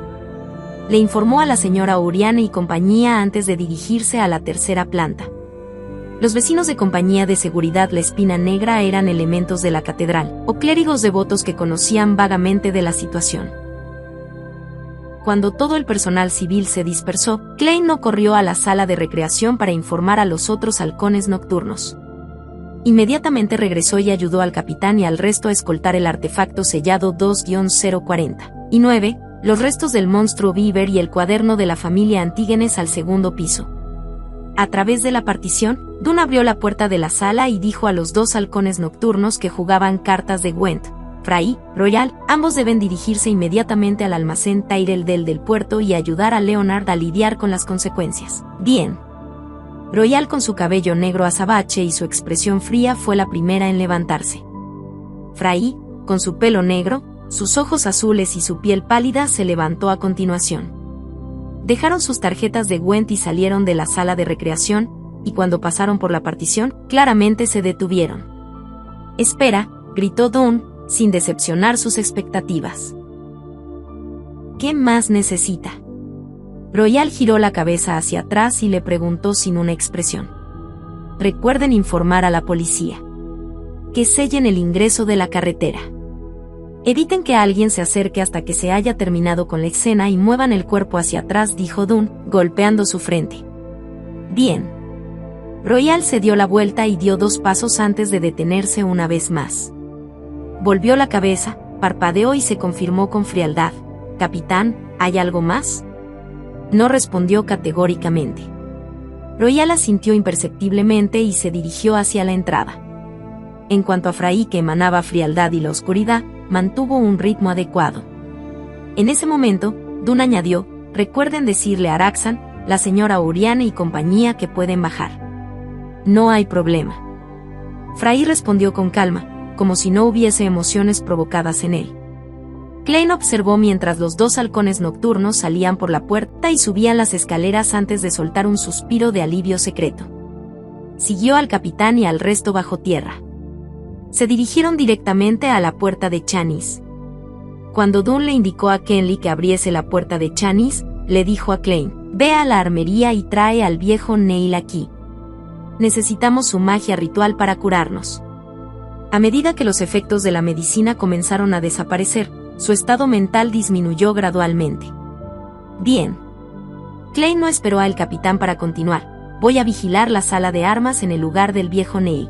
Le informó a la señora Uriane y compañía antes de dirigirse a la tercera planta. Los vecinos de compañía de seguridad La Espina Negra eran elementos de la catedral, o clérigos devotos que conocían vagamente de la situación. Cuando todo el personal civil se dispersó, Klein no corrió a la sala de recreación para informar a los otros halcones nocturnos. Inmediatamente regresó y ayudó al capitán y al resto a escoltar el artefacto sellado 2-049, los restos del monstruo Beaver y el cuaderno de la familia Antígenes al segundo piso. A través de la partición, Dun abrió la puerta de la sala y dijo a los dos halcones nocturnos que jugaban cartas de Gwent, Fray, Royal, ambos deben dirigirse inmediatamente al almacén Tyrell del puerto y ayudar a Leonard a lidiar con las consecuencias. Bien. Royal, con su cabello negro azabache y su expresión fría, fue la primera en levantarse. Fray, con su pelo negro, sus ojos azules y su piel pálida, se levantó a continuación. Dejaron sus tarjetas de Gwent y salieron de la sala de recreación, y cuando pasaron por la partición, claramente se detuvieron. «Espera», gritó Dun, sin decepcionar sus expectativas. «¿Qué más necesita?» Royal giró la cabeza hacia atrás y le preguntó sin una expresión. «Recuerden informar a la policía. Que sellen el ingreso de la carretera. Eviten que alguien se acerque hasta que se haya terminado con la escena y muevan el cuerpo hacia atrás», dijo Dun, golpeando su frente. «Bien». Royal se dio la vuelta y dio 2 pasos antes de detenerse una vez más. Volvió la cabeza, parpadeó y se confirmó con frialdad. «Capitán, ¿Hay algo más? No respondió categóricamente. Royal asintió imperceptiblemente y se dirigió hacia la entrada. En cuanto a Fray, que emanaba frialdad y la oscuridad, mantuvo un ritmo adecuado. En ese momento, Dune añadió: recuerden decirle a Araxan, la señora Oriana y compañía que pueden bajar. No hay problema. Fray respondió con calma, como si no hubiese emociones provocadas en él. Klein observó mientras los dos halcones nocturnos salían por la puerta y subían las escaleras antes de soltar un suspiro de alivio secreto. Siguió al capitán y al resto bajo tierra. Se dirigieron directamente a la puerta de Chanis. Cuando Dune le indicó a Kenley que abriese la puerta de Chanis, le dijo a Klein: ve a la armería y trae al viejo Neil aquí. Necesitamos su magia ritual para curarnos. A medida que los efectos de la medicina comenzaron a desaparecer, su estado mental disminuyó gradualmente. Bien. Klein no esperó al capitán para continuar. Voy a vigilar la sala de armas en el lugar del viejo Neil.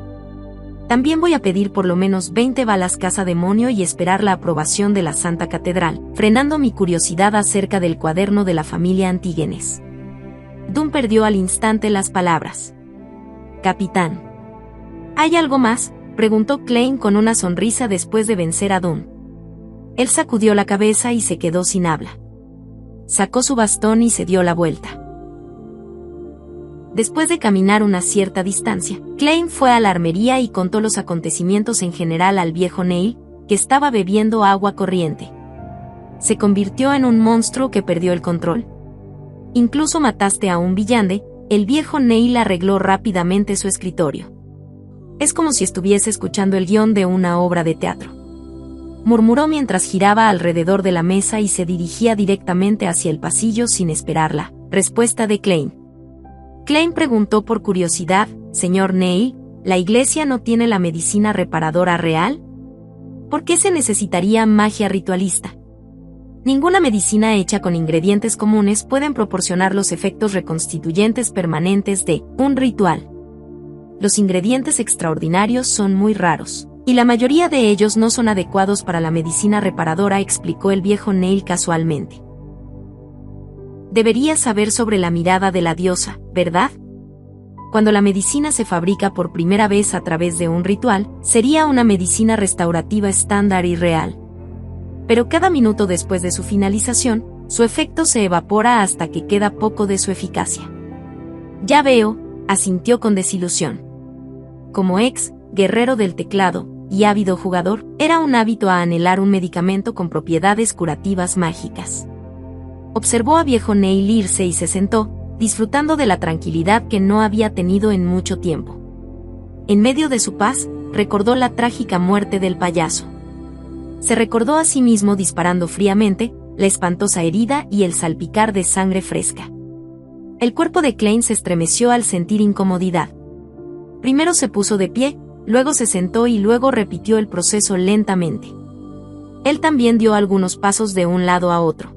También voy a pedir por lo menos 20 balas cazademonio y esperar la aprobación de la Santa Catedral, frenando mi curiosidad acerca del cuaderno de la familia Antígenes. Dune perdió al instante las palabras. Capitán. ¿Hay algo más?, preguntó Klein con una sonrisa después de vencer a Dune. Él sacudió la cabeza y se quedó sin habla. Sacó su bastón y se dio la vuelta. Después de caminar una cierta distancia, Klein fue a la armería y contó los acontecimientos en general al viejo Neil, que estaba bebiendo agua corriente. Se convirtió en un monstruo que perdió el control. Incluso mataste a un villande. El viejo Neil arregló rápidamente su escritorio. Es como si estuviese escuchando el guión de una obra de teatro. Murmuró mientras giraba alrededor de la mesa y se dirigía directamente hacia el pasillo sin esperar la respuesta de Klein. Klein preguntó por curiosidad: señor Neil, ¿la iglesia no tiene la medicina reparadora real? ¿Por qué se necesitaría magia ritualista? Ninguna medicina hecha con ingredientes comunes pueden proporcionar los efectos reconstituyentes permanentes de un ritual. Los ingredientes extraordinarios son muy raros, y la mayoría de ellos no son adecuados para la medicina reparadora, explicó el viejo Neil casualmente. Deberías saber sobre la mirada de la diosa, ¿verdad? Cuando la medicina se fabrica por primera vez a través de un ritual, sería una medicina restaurativa estándar y real. Pero cada minuto después de su finalización, su efecto se evapora hasta que queda poco de su eficacia. Ya veo, asintió con desilusión. Como ex guerrero del teclado y ávido jugador, era un hábito a anhelar un medicamento con propiedades curativas mágicas. Observó a viejo Neil irse y se sentó, disfrutando de la tranquilidad que no había tenido en mucho tiempo. En medio de su paz, recordó la trágica muerte del payaso. Se recordó a sí mismo disparando fríamente, la espantosa herida y el salpicar de sangre fresca. El cuerpo de Klein se estremeció al sentir incomodidad. Primero se puso de pie, luego se sentó y luego repitió el proceso lentamente. Él también dio algunos pasos de un lado a otro.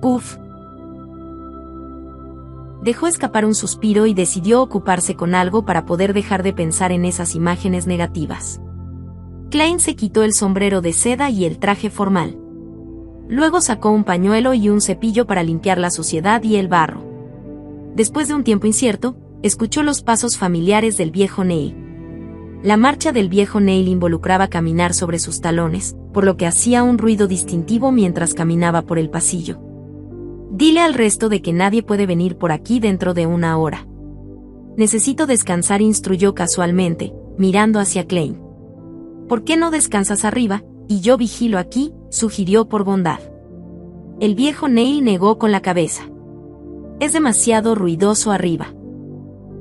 Uf. Dejó escapar un suspiro y decidió ocuparse con algo para poder dejar de pensar en esas imágenes negativas. Klein se quitó el sombrero de seda y el traje formal. Luego sacó un pañuelo y un cepillo para limpiar la suciedad y el barro. Después de un tiempo incierto, escuchó los pasos familiares del viejo Neil. La marcha del viejo Neil involucraba caminar sobre sus talones, por lo que hacía un ruido distintivo mientras caminaba por el pasillo. Dile al resto de que nadie puede venir por aquí dentro de una hora. Necesito descansar, instruyó casualmente, mirando hacia Klein. ¿Por qué no descansas arriba, y yo vigilo aquí?, sugirió por bondad. El viejo Neil negó con la cabeza. Es demasiado ruidoso arriba.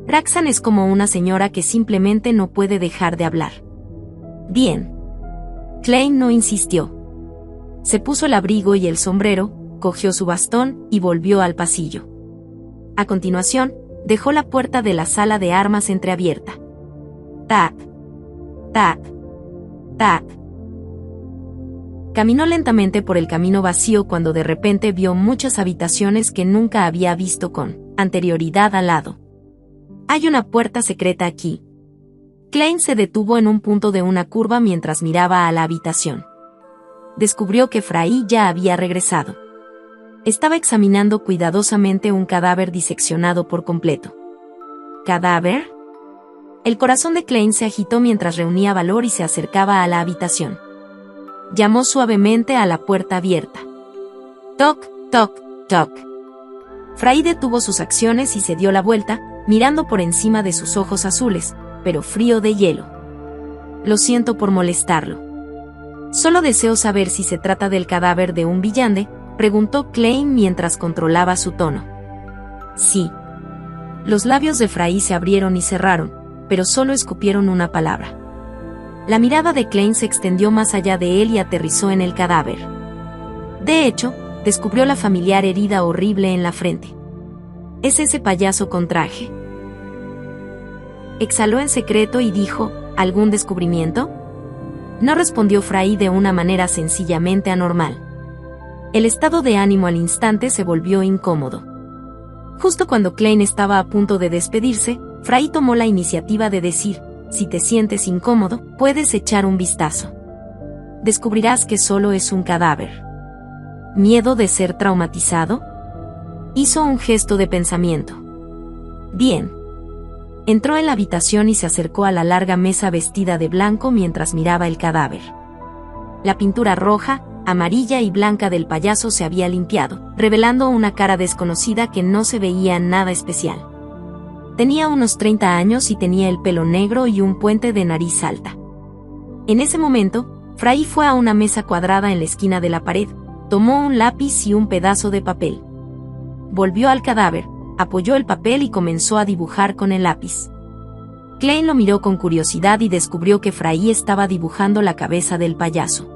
Araxan es como una señora que simplemente no puede dejar de hablar. Bien. Klein no insistió. Se puso el abrigo y el sombrero, cogió su bastón y volvió al pasillo. A continuación, dejó la puerta de la sala de armas entreabierta. Tap. Tap. Tap. Caminó lentamente por el camino vacío cuando de repente vio muchas habitaciones que nunca había visto con anterioridad al lado. Hay una puerta secreta aquí. Klein se detuvo en un punto de una curva mientras miraba a la habitación. Descubrió que Fray ya había regresado. Estaba examinando cuidadosamente un cadáver diseccionado por completo. ¿Cadáver? El corazón de Klein se agitó mientras reunía valor y se acercaba a la habitación. Llamó suavemente a la puerta abierta. Toc, toc, toc. Fray detuvo sus acciones y se dio la vuelta, mirando por encima de sus ojos azules, pero frío de hielo. Lo siento por molestarlo. Solo deseo saber si se trata del cadáver de un villande, preguntó Klein mientras controlaba su tono. Sí. Los labios de Fray se abrieron y cerraron, pero solo escupieron una palabra. La mirada de Klein se extendió más allá de él y aterrizó en el cadáver. De hecho, descubrió la familiar herida horrible en la frente. ¿Es ese payaso con traje? Exhaló en secreto y dijo, ¿algún descubrimiento? No respondió Fray de una manera sencillamente anormal. El estado de ánimo al instante se volvió incómodo. Justo cuando Klein estaba a punto de despedirse, Fray tomó la iniciativa de decir, si te sientes incómodo, puedes echar un vistazo. Descubrirás que solo es un cadáver. ¿Miedo de ser traumatizado? Hizo un gesto de pensamiento. Bien. Entró en la habitación y se acercó a la larga mesa vestida de blanco mientras miraba el cadáver. La pintura roja, amarilla y blanca del payaso se había limpiado, revelando una cara desconocida que no se veía nada especial. Tenía unos 30 años y tenía el pelo negro y un puente de nariz alta. En ese momento, Fray fue a una mesa cuadrada en la esquina de la pared, tomó un lápiz y un pedazo de papel. Volvió al cadáver, apoyó el papel y comenzó a dibujar con el lápiz. Klein lo miró con curiosidad y descubrió que Fray estaba dibujando la cabeza del payaso.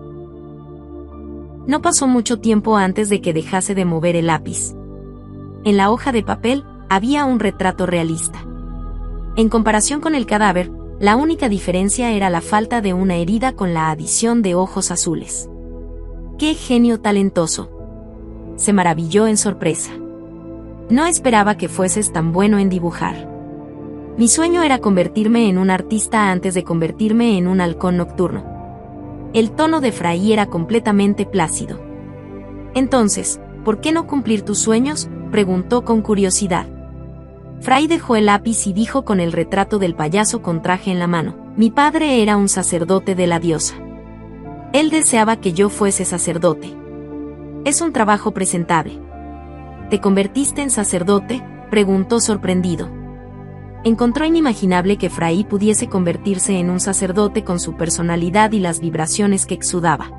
No pasó mucho tiempo antes de que dejase de mover el lápiz. En la hoja de papel había un retrato realista. En comparación con el cadáver, la única diferencia era la falta de una herida con la adición de ojos azules. ¡Qué genio talentoso! Se maravilló en sorpresa. No esperaba que fueses tan bueno en dibujar. Mi sueño era convertirme en un artista antes de convertirme en un halcón nocturno. El tono de Fray era completamente plácido. Entonces, ¿por qué no cumplir tus sueños?, preguntó con curiosidad. Fray dejó el lápiz y dijo con el retrato del payaso con traje en la mano, mi padre era un sacerdote de la diosa. Él deseaba que yo fuese sacerdote. Es un trabajo presentable. ¿Te convertiste en sacerdote?, preguntó sorprendido. Encontró inimaginable que Fray pudiese convertirse en un sacerdote con su personalidad y las vibraciones que exudaba.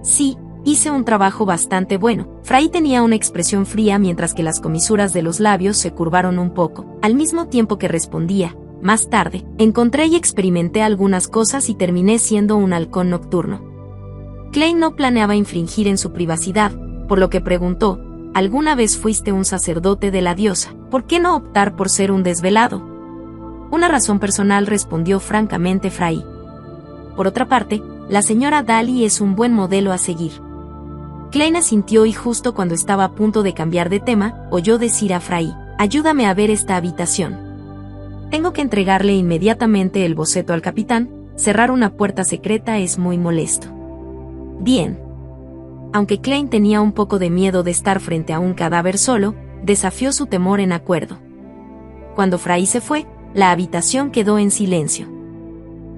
Sí, hice un trabajo bastante bueno. Fray tenía una expresión fría mientras que las comisuras de los labios se curvaron un poco, al mismo tiempo que respondía, más tarde, encontré y experimenté algunas cosas y terminé siendo un halcón nocturno. Klein no planeaba infringir en su privacidad, por lo que preguntó, ¿alguna vez fuiste un sacerdote de la diosa? ¿Por qué no optar por ser un desvelado? Una razón personal, respondió francamente Fray. Por otra parte, la señora Daly es un buen modelo a seguir. Klein asintió y justo cuando estaba a punto de cambiar de tema, oyó decir a Fray, ayúdame a ver esta habitación. Tengo que entregarle inmediatamente el boceto al capitán, cerrar una puerta secreta es muy molesto. Bien. Aunque Klein tenía un poco de miedo de estar frente a un cadáver solo, desafió su temor en acuerdo. Cuando Fray se fue, la habitación quedó en silencio.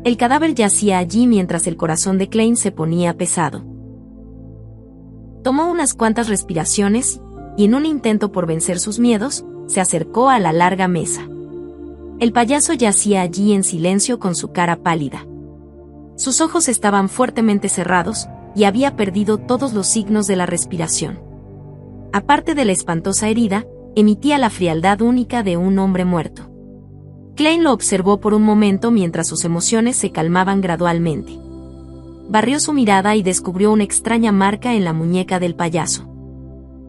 El cadáver yacía allí mientras el corazón de Klein se ponía pesado. Tomó unas cuantas respiraciones, y en un intento por vencer sus miedos, se acercó a la larga mesa. El payaso yacía allí en silencio con su cara pálida. Sus ojos estaban fuertemente cerrados, y había perdido todos los signos de la respiración. Aparte de la espantosa herida, emitía la frialdad única de un hombre muerto. Klein lo observó por un momento mientras sus emociones se calmaban gradualmente. Barrió su mirada y descubrió una extraña marca en la muñeca del payaso.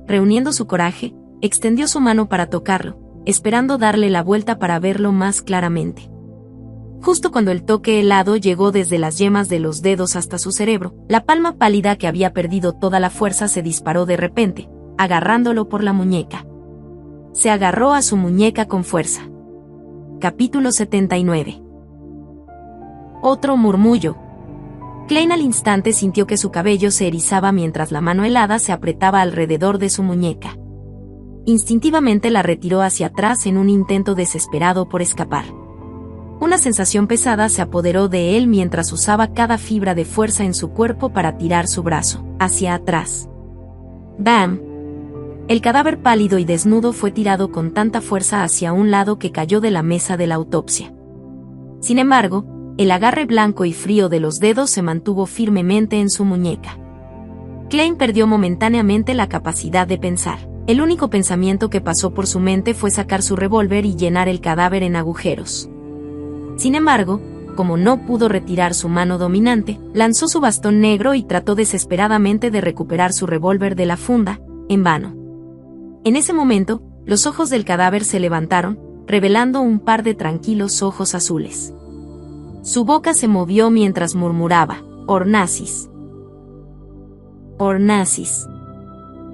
Reuniendo su coraje, extendió su mano para tocarlo, esperando darle la vuelta para verlo más claramente. Justo cuando el toque helado llegó desde las yemas de los dedos hasta su cerebro, la palma pálida que había perdido toda la fuerza se disparó de repente, agarrándolo por la muñeca. Se agarró a su muñeca con fuerza. Capítulo 79. Otro murmullo. Klein al instante sintió que su cabello se erizaba mientras la mano helada se apretaba alrededor de su muñeca. Instintivamente la retiró hacia atrás en un intento desesperado por escapar. Una sensación pesada se apoderó de él mientras usaba cada fibra de fuerza en su cuerpo para tirar su brazo hacia atrás. ¡Bam! El cadáver pálido y desnudo fue tirado con tanta fuerza hacia un lado que cayó de la mesa de la autopsia. Sin embargo, el agarre blanco y frío de los dedos se mantuvo firmemente en su muñeca. Klein perdió momentáneamente la capacidad de pensar. El único pensamiento que pasó por su mente fue sacar su revólver y llenar el cadáver en agujeros. Sin embargo, como no pudo retirar su mano dominante, lanzó su bastón negro y trató desesperadamente de recuperar su revólver de la funda, en vano. En ese momento, los ojos del cadáver se levantaron, revelando un par de tranquilos ojos azules. Su boca se movió mientras murmuraba: «Ornasis. Ornasis.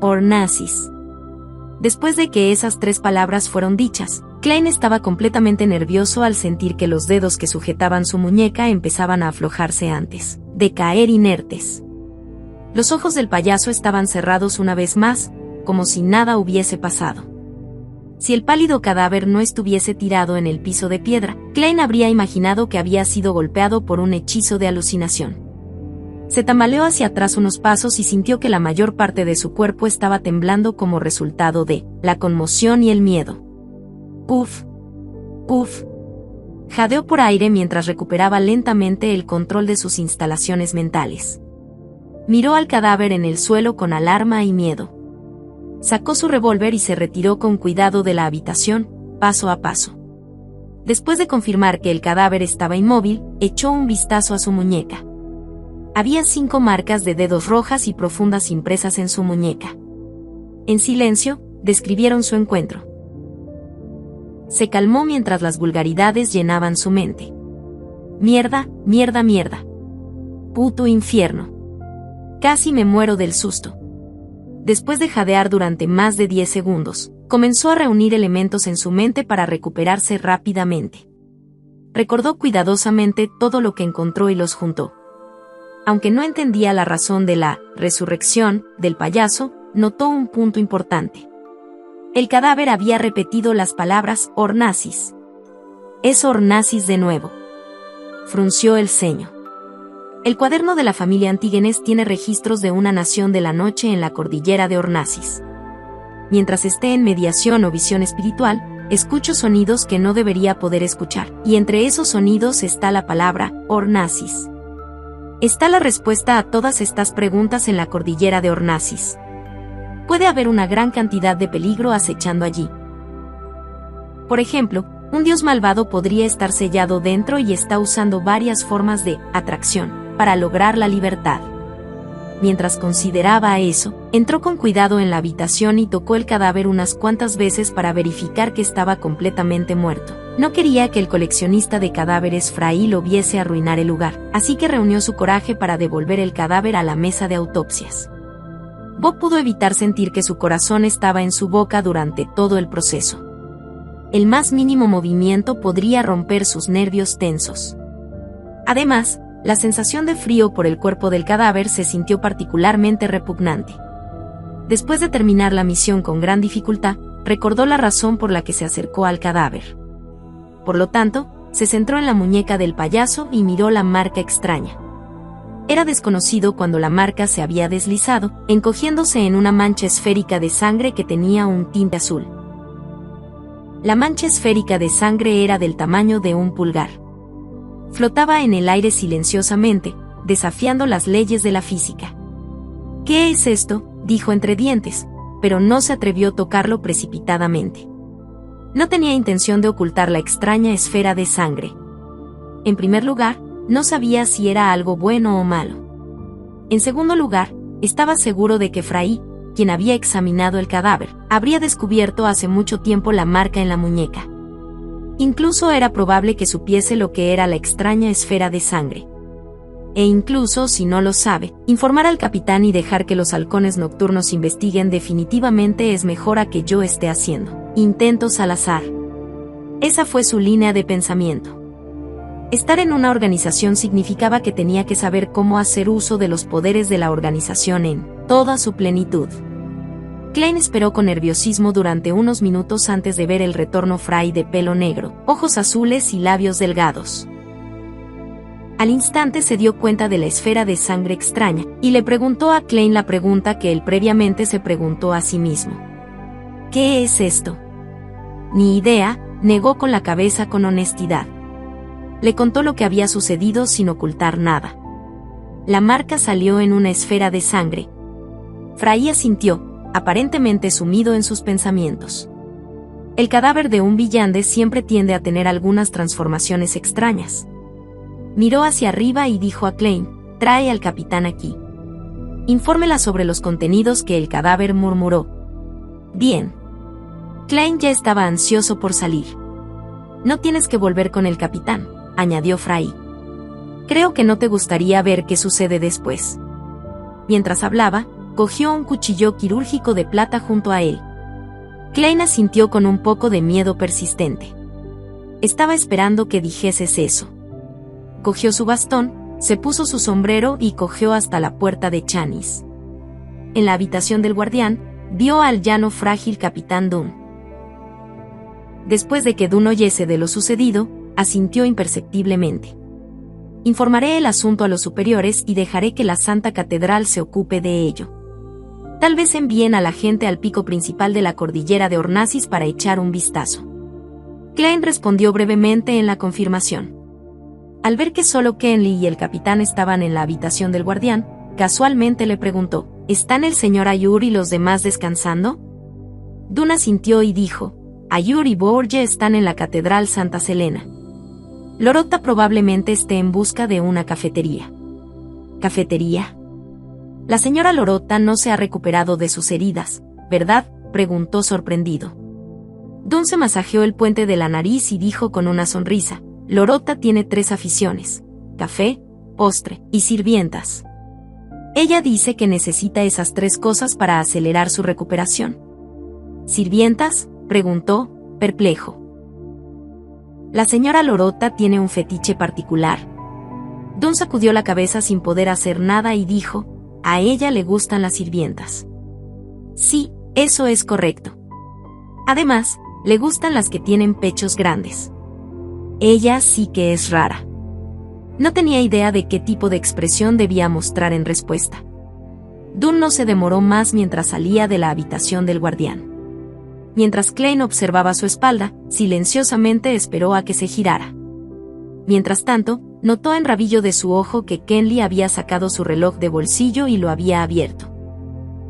Ornasis». Después de que esas 3 palabras fueron dichas, Klein estaba completamente nervioso al sentir que los dedos que sujetaban su muñeca empezaban a aflojarse antes de caer inertes. Los ojos del payaso estaban cerrados una vez más, como si nada hubiese pasado. Si el pálido cadáver no estuviese tirado en el piso de piedra, Klein habría imaginado que había sido golpeado por un hechizo de alucinación. Se tambaleó hacia atrás unos pasos y sintió que la mayor parte de su cuerpo estaba temblando como resultado de la conmoción y el miedo. Uf, uf. Jadeó por aire mientras recuperaba lentamente el control de sus instalaciones mentales. Miró al cadáver en el suelo con alarma y miedo. Sacó su revólver y se retiró con cuidado de la habitación, paso a paso. Después de confirmar que el cadáver estaba inmóvil, echó un vistazo a su muñeca. Había 5 marcas de dedos rojas y profundas impresas en su muñeca. En silencio, describieron su encuentro. Se calmó mientras las vulgaridades llenaban su mente. Mierda, mierda, mierda. Puto infierno. Casi me muero del susto. Después de jadear durante más de 10 segundos, comenzó a reunir elementos en su mente para recuperarse rápidamente. Recordó cuidadosamente todo lo que encontró y los juntó. Aunque no entendía la razón de la resurrección del payaso, notó un punto importante. El cadáver había repetido las palabras Ornasis. Es Ornasis de nuevo. Frunció el ceño. El cuaderno de la familia Antígenes tiene registros de una nación de la noche en la cordillera de Ornasis. Mientras esté en mediación o visión espiritual, escucho sonidos que no debería poder escuchar, y entre esos sonidos está la palabra Ornasis. Está la respuesta a todas estas preguntas en la cordillera de Ornasis. Puede haber una gran cantidad de peligro acechando allí. Por ejemplo, un dios malvado podría estar sellado dentro y está usando varias formas de atracción para lograr la libertad. Mientras consideraba eso, entró con cuidado en la habitación y tocó el cadáver unas cuantas veces para verificar que estaba completamente muerto. No quería que el coleccionista de cadáveres Fray lo viese arruinar el lugar, así que reunió su coraje para devolver el cadáver a la mesa de autopsias. Bob pudo evitar sentir que su corazón estaba en su boca durante todo el proceso. El más mínimo movimiento podría romper sus nervios tensos. Además, la sensación de frío por el cuerpo del cadáver se sintió particularmente repugnante. Después de terminar la misión con gran dificultad, recordó la razón por la que se acercó al cadáver. Por lo tanto, se centró en la muñeca del payaso y miró la marca extraña. Era desconocido cuando la marca se había deslizado, encogiéndose en una mancha esférica de sangre que tenía un tinte azul. La mancha esférica de sangre era del tamaño de un pulgar. Flotaba en el aire silenciosamente, desafiando las leyes de la física. «¿Qué es esto?», dijo entre dientes, pero no se atrevió a tocarlo precipitadamente. No tenía intención de ocultar la extraña esfera de sangre. En primer lugar, no sabía si era algo bueno o malo. En segundo lugar, estaba seguro de que Fray, quien había examinado el cadáver, habría descubierto hace mucho tiempo la marca en la muñeca. Incluso era probable que supiese lo que era la extraña esfera de sangre. E incluso, si no lo sabe, informar al capitán y dejar que los halcones nocturnos investiguen definitivamente es mejor a que yo esté haciendo intentos al azar. Esa fue su línea de pensamiento. Estar en una organización significaba que tenía que saber cómo hacer uso de los poderes de la organización en toda su plenitud. Klein esperó con nerviosismo durante unos minutos antes de ver el retorno Fry de pelo negro, ojos azules y labios delgados. Al instante se dio cuenta de la esfera de sangre extraña, y le preguntó a Klein la pregunta que él previamente se preguntó a sí mismo. ¿Qué es esto? Ni idea, negó con la cabeza con honestidad. Le contó lo que había sucedido sin ocultar nada. La marca salió en una esfera de sangre. Fry asintió, aparentemente sumido en sus pensamientos. El cadáver de un villande siempre tiende a tener algunas transformaciones extrañas. Miró hacia arriba y dijo a Klein, «Trae al capitán aquí. Infórmela sobre los contenidos que el cadáver murmuró». «Bien». Klein ya estaba ansioso por salir. «No tienes que volver con el capitán», añadió Fry. «Creo que no te gustaría ver qué sucede después». Mientras hablaba, cogió un cuchillo quirúrgico de plata junto a él. Klein asintió con un poco de miedo persistente. Estaba esperando que dijeses eso. Cogió su bastón, se puso su sombrero y cogió hasta la puerta de Chanis. En la habitación del guardián, vio al llano frágil capitán Dunn. Después de que Dunn oyese de lo sucedido, asintió imperceptiblemente. «Informaré el asunto a los superiores y dejaré que la Santa Catedral se ocupe de ello. Tal vez envíen a la gente al pico principal de la cordillera de Ornasis para echar un vistazo». Klein respondió brevemente en la confirmación. Al ver que solo Kenley y el capitán estaban en la habitación del guardián, casualmente le preguntó, «¿Están el señor Ayur y los demás descansando?» Dunn asintió y dijo, «Ayur y Borge están en la Catedral Santa Selena. Lorota probablemente esté en busca de una cafetería». «¿Cafetería?» «La señora Lorota no se ha recuperado de sus heridas, ¿verdad?», preguntó sorprendido. Dunn se masajeó el puente de la nariz y dijo con una sonrisa, «Lorota tiene 3 aficiones: café, postre y sirvientas. Ella dice que necesita esas 3 cosas para acelerar su recuperación». «¿Sirvientas?», preguntó, perplejo. «La señora Lorota tiene un fetiche particular». Dunn sacudió la cabeza sin poder hacer nada y dijo, «A ella le gustan las sirvientas». «Sí, eso es correcto. Además, le gustan las que tienen pechos grandes». Ella sí que es rara. No tenía idea de qué tipo de expresión debía mostrar en respuesta. Dunn no se demoró más mientras salía de la habitación del guardián. Mientras Klein observaba su espalda, silenciosamente esperó a que se girara. Mientras tanto, notó en rabillo de su ojo que Kenley había sacado su reloj de bolsillo y lo había abierto.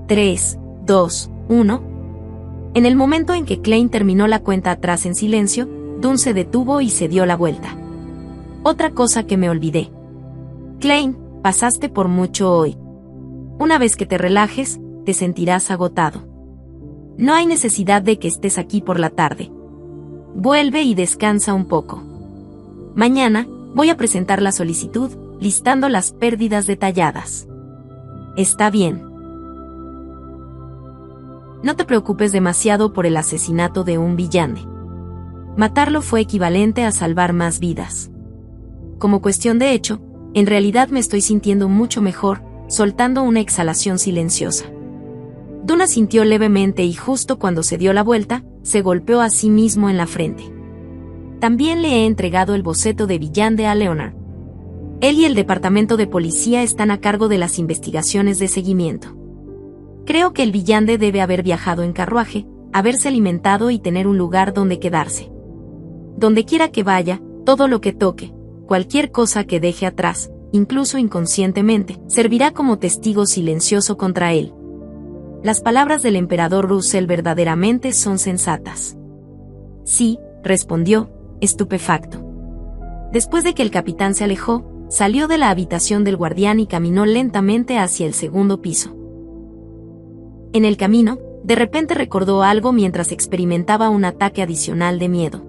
3, 2, 1. En el momento en que Klein terminó la cuenta atrás en silencio, Dunn se detuvo y se dio la vuelta. «Otra cosa que me olvidé. Klein, pasaste por mucho hoy. Una vez que te relajes, te sentirás agotado. No hay necesidad de que estés aquí por la tarde. Vuelve y descansa un poco. Mañana, voy a presentar la solicitud, listando las pérdidas detalladas. Está bien. No te preocupes demasiado por el asesinato de un villande. Matarlo fue equivalente a salvar más vidas. Como cuestión de hecho, en realidad me estoy sintiendo mucho mejor», soltando una exhalación silenciosa. Dunn asintió levemente y justo cuando se dio la vuelta, se golpeó a sí mismo en la frente. «También le he entregado el boceto de villande a Leonard. Él y el departamento de policía están a cargo de las investigaciones de seguimiento. Creo que el villande debe haber viajado en carruaje, haberse alimentado y tener un lugar donde quedarse. Donde quiera que vaya, todo lo que toque, cualquier cosa que deje atrás, incluso inconscientemente, servirá como testigo silencioso contra él». Las palabras del emperador Russell verdaderamente son sensatas. «Sí», respondió, estupefacto. Después de que el capitán se alejó, salió de la habitación del guardián y caminó lentamente hacia el segundo piso. En el camino, de repente recordó algo mientras experimentaba un ataque adicional de miedo.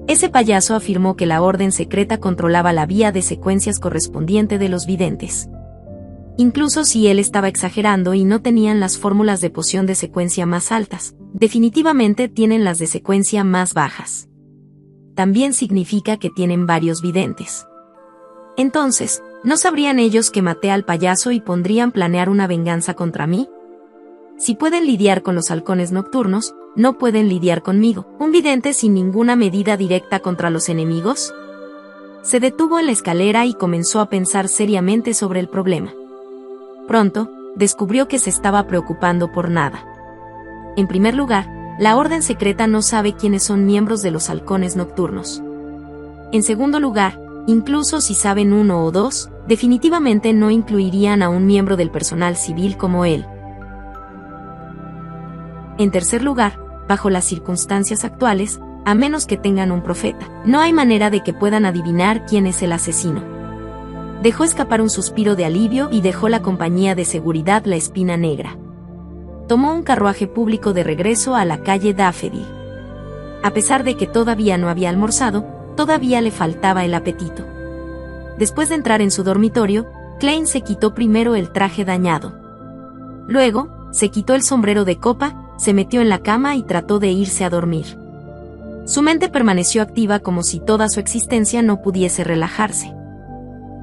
Ese payaso afirmó que la orden secreta controlaba la vía de secuencias correspondiente de los videntes. Incluso si él estaba exagerando y no tenían las fórmulas de poción de secuencia más altas, definitivamente tienen las de secuencia más bajas. también significa que tienen varios videntes. Entonces, ¿no sabrían ellos que maté al payaso y podrían planear una venganza contra mí? Si pueden lidiar con los halcones nocturnos, ¿no pueden lidiar conmigo, un vidente sin ninguna medida directa contra los enemigos? Se detuvo en la escalera y comenzó a pensar seriamente sobre el problema. Pronto, descubrió que se estaba preocupando por nada. En primer lugar, la Orden Secreta no sabe quiénes son miembros de los halcones nocturnos. En segundo lugar, incluso si saben uno o dos, definitivamente no incluirían a un miembro del personal civil como él. En tercer lugar, bajo las circunstancias actuales, a menos que tengan un profeta, no hay manera de que puedan adivinar quién es el asesino. Dejó escapar un suspiro de alivio y dejó la compañía de seguridad La Espina Negra. Tomó un carruaje público de regreso a la calle Daffodil. A pesar de que todavía no había almorzado, todavía le faltaba el apetito. Después de entrar en su dormitorio, Klein se quitó primero el traje dañado. Luego, se quitó el sombrero de copa, se metió en la cama y trató de irse a dormir. Su mente permaneció activa como si toda su existencia no pudiese relajarse.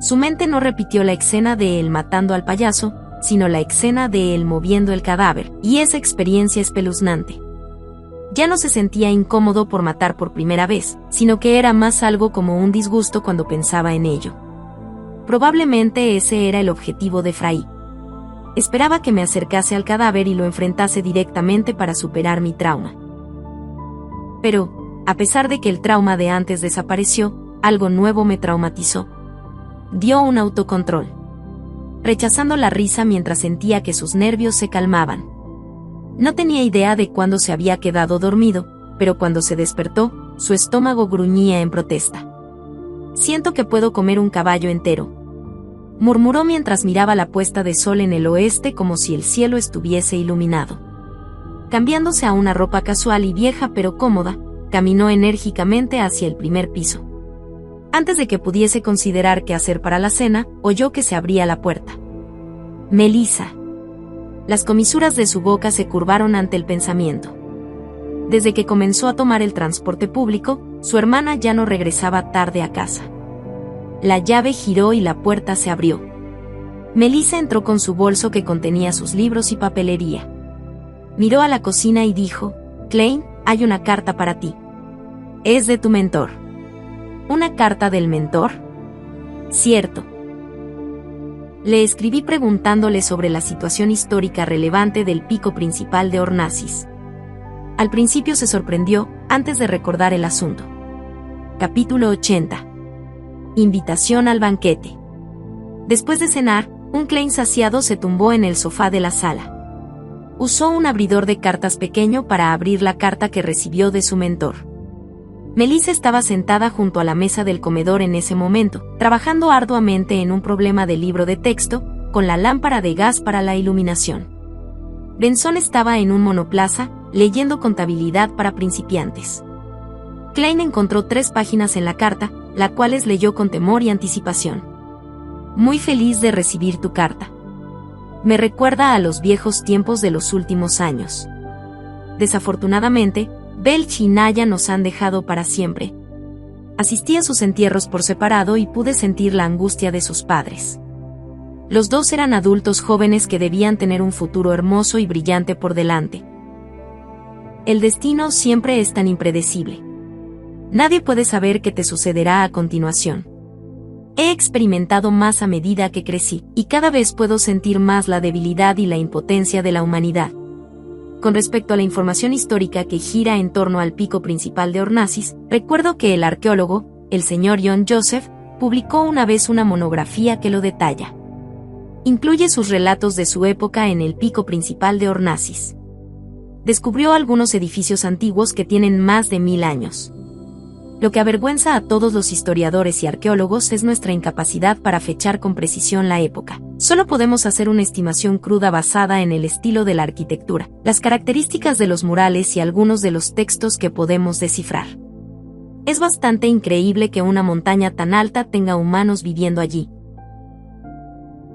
Su mente no repitió la escena de él matando al payaso, sino la escena de él moviendo el cadáver, y esa experiencia espeluznante. Ya no se sentía incómodo por matar por primera vez, sino que era más algo como un disgusto cuando pensaba en ello. Probablemente ese era el objetivo de Fry. Esperaba que me acercase al cadáver y lo enfrentase directamente para superar mi trauma. Pero, a pesar de que el trauma de antes desapareció, algo nuevo me traumatizó. Dio un autocontrol, rechazando la risa mientras sentía que sus nervios se calmaban. No tenía idea de cuándo se había quedado dormido, pero cuando se despertó, su estómago gruñía en protesta. «Siento que puedo comer un caballo entero», murmuró mientras miraba la puesta de sol en el oeste como si el cielo estuviese iluminado. Cambiándose a una ropa casual y vieja pero cómoda, caminó enérgicamente hacia el primer piso. Antes de que pudiese considerar qué hacer para la cena, oyó que se abría la puerta. Melissa. Las comisuras de su boca se curvaron ante el pensamiento. Desde que comenzó a tomar el transporte público, su hermana ya no regresaba tarde a casa. La llave giró y la puerta se abrió. Melissa entró con su bolso que contenía sus libros y papelería. Miró a la cocina y dijo: «Klein, hay una carta para ti. Es de tu mentor». ¿Una carta del mentor? Cierto. Le escribí preguntándole sobre la situación histórica relevante del pico principal de Ornasis. Al principio se sorprendió, antes de recordar el asunto. Capítulo 80. Invitación al banquete. Después de cenar, un Klein saciado se tumbó en el sofá de la sala. Usó un abridor de cartas pequeño para abrir la carta que recibió de su mentor. Melissa estaba sentada junto a la mesa del comedor en ese momento, trabajando arduamente en un problema de libro de texto, con la lámpara de gas para la iluminación. Benson estaba en un monoplaza, leyendo contabilidad para principiantes. Klein encontró 3 páginas en la carta, las cuales leyó con temor y anticipación. Muy feliz de recibir tu carta. Me recuerda a los viejos tiempos de los últimos años. Desafortunadamente, Belch y Naya nos han dejado para siempre. Asistí a sus entierros por separado y pude sentir la angustia de sus padres. Los dos eran adultos jóvenes que debían tener un futuro hermoso y brillante por delante. El destino siempre es tan impredecible. Nadie puede saber qué te sucederá a continuación. He experimentado más a medida que crecí, y cada vez puedo sentir más la debilidad y la impotencia de la humanidad. Con respecto a la información histórica que gira en torno al pico principal de Ornasis, recuerdo que el arqueólogo, el señor John Joseph, publicó una vez una monografía que lo detalla. Incluye sus relatos de su época en el pico principal de Ornasis. Descubrió algunos edificios antiguos que tienen más de 1000 años. Lo que avergüenza a todos los historiadores y arqueólogos es nuestra incapacidad para fechar con precisión la época. Solo podemos hacer una estimación cruda basada en el estilo de la arquitectura, las características de los murales y algunos de los textos que podemos descifrar. Es bastante increíble que una montaña tan alta tenga humanos viviendo allí.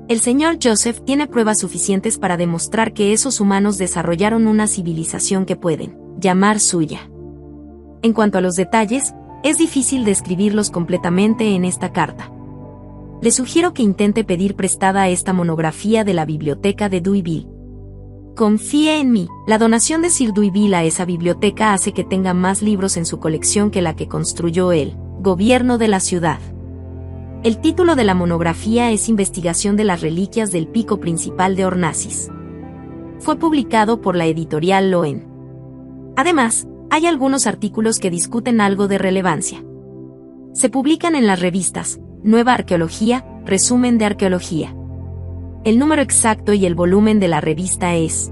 El señor Joseph tiene pruebas suficientes para demostrar que esos humanos desarrollaron una civilización que pueden llamar suya. En cuanto a los detalles, Es difícil describirlos completamente en esta carta. Le sugiero que intente pedir prestada esta monografía de la biblioteca de Deweyville. Confíe en mí. La donación de Sir Deweyville a esa biblioteca hace que tenga más libros en su colección que la que construyó el gobierno de la ciudad. El título de la monografía es Investigación de las reliquias del pico principal de Hornacis. Fue publicado por la editorial Loen. Además, hay algunos artículos que discuten algo de relevancia. Se publican en las revistas Nueva Arqueología, Resumen de Arqueología. El número exacto y el volumen de la revista es.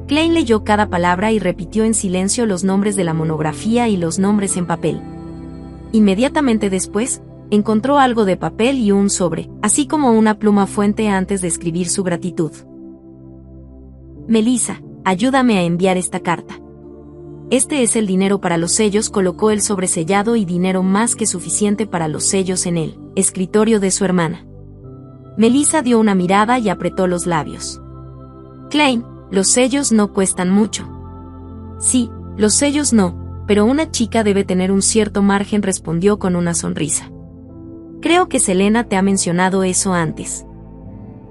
Klein leyó cada palabra y repitió en silencio los nombres de la monografía y los nombres en papel. Inmediatamente después, encontró algo de papel y un sobre, así como una pluma fuente antes de escribir su gratitud. Melissa, ayúdame a enviar esta carta. Este es el dinero para los sellos. Colocó el sobresellado y dinero más que suficiente para los sellos en el escritorio de su hermana. Melissa dio una mirada y apretó los labios. Klein, los sellos no cuestan mucho. Sí, los sellos no, pero una chica debe tener un cierto margen, respondió con una sonrisa. Creo que Selena te ha mencionado eso antes.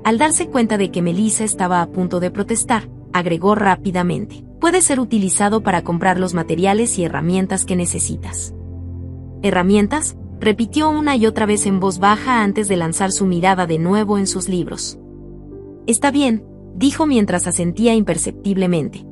Al darse cuenta de que Melissa estaba a punto de protestar, agregó rápidamente. Puede ser utilizado para comprar los materiales y herramientas que necesitas. ¿Herramientas?, repitió una y otra vez en voz baja antes de lanzar su mirada de nuevo en sus libros. Está bien, dijo mientras asentía imperceptiblemente.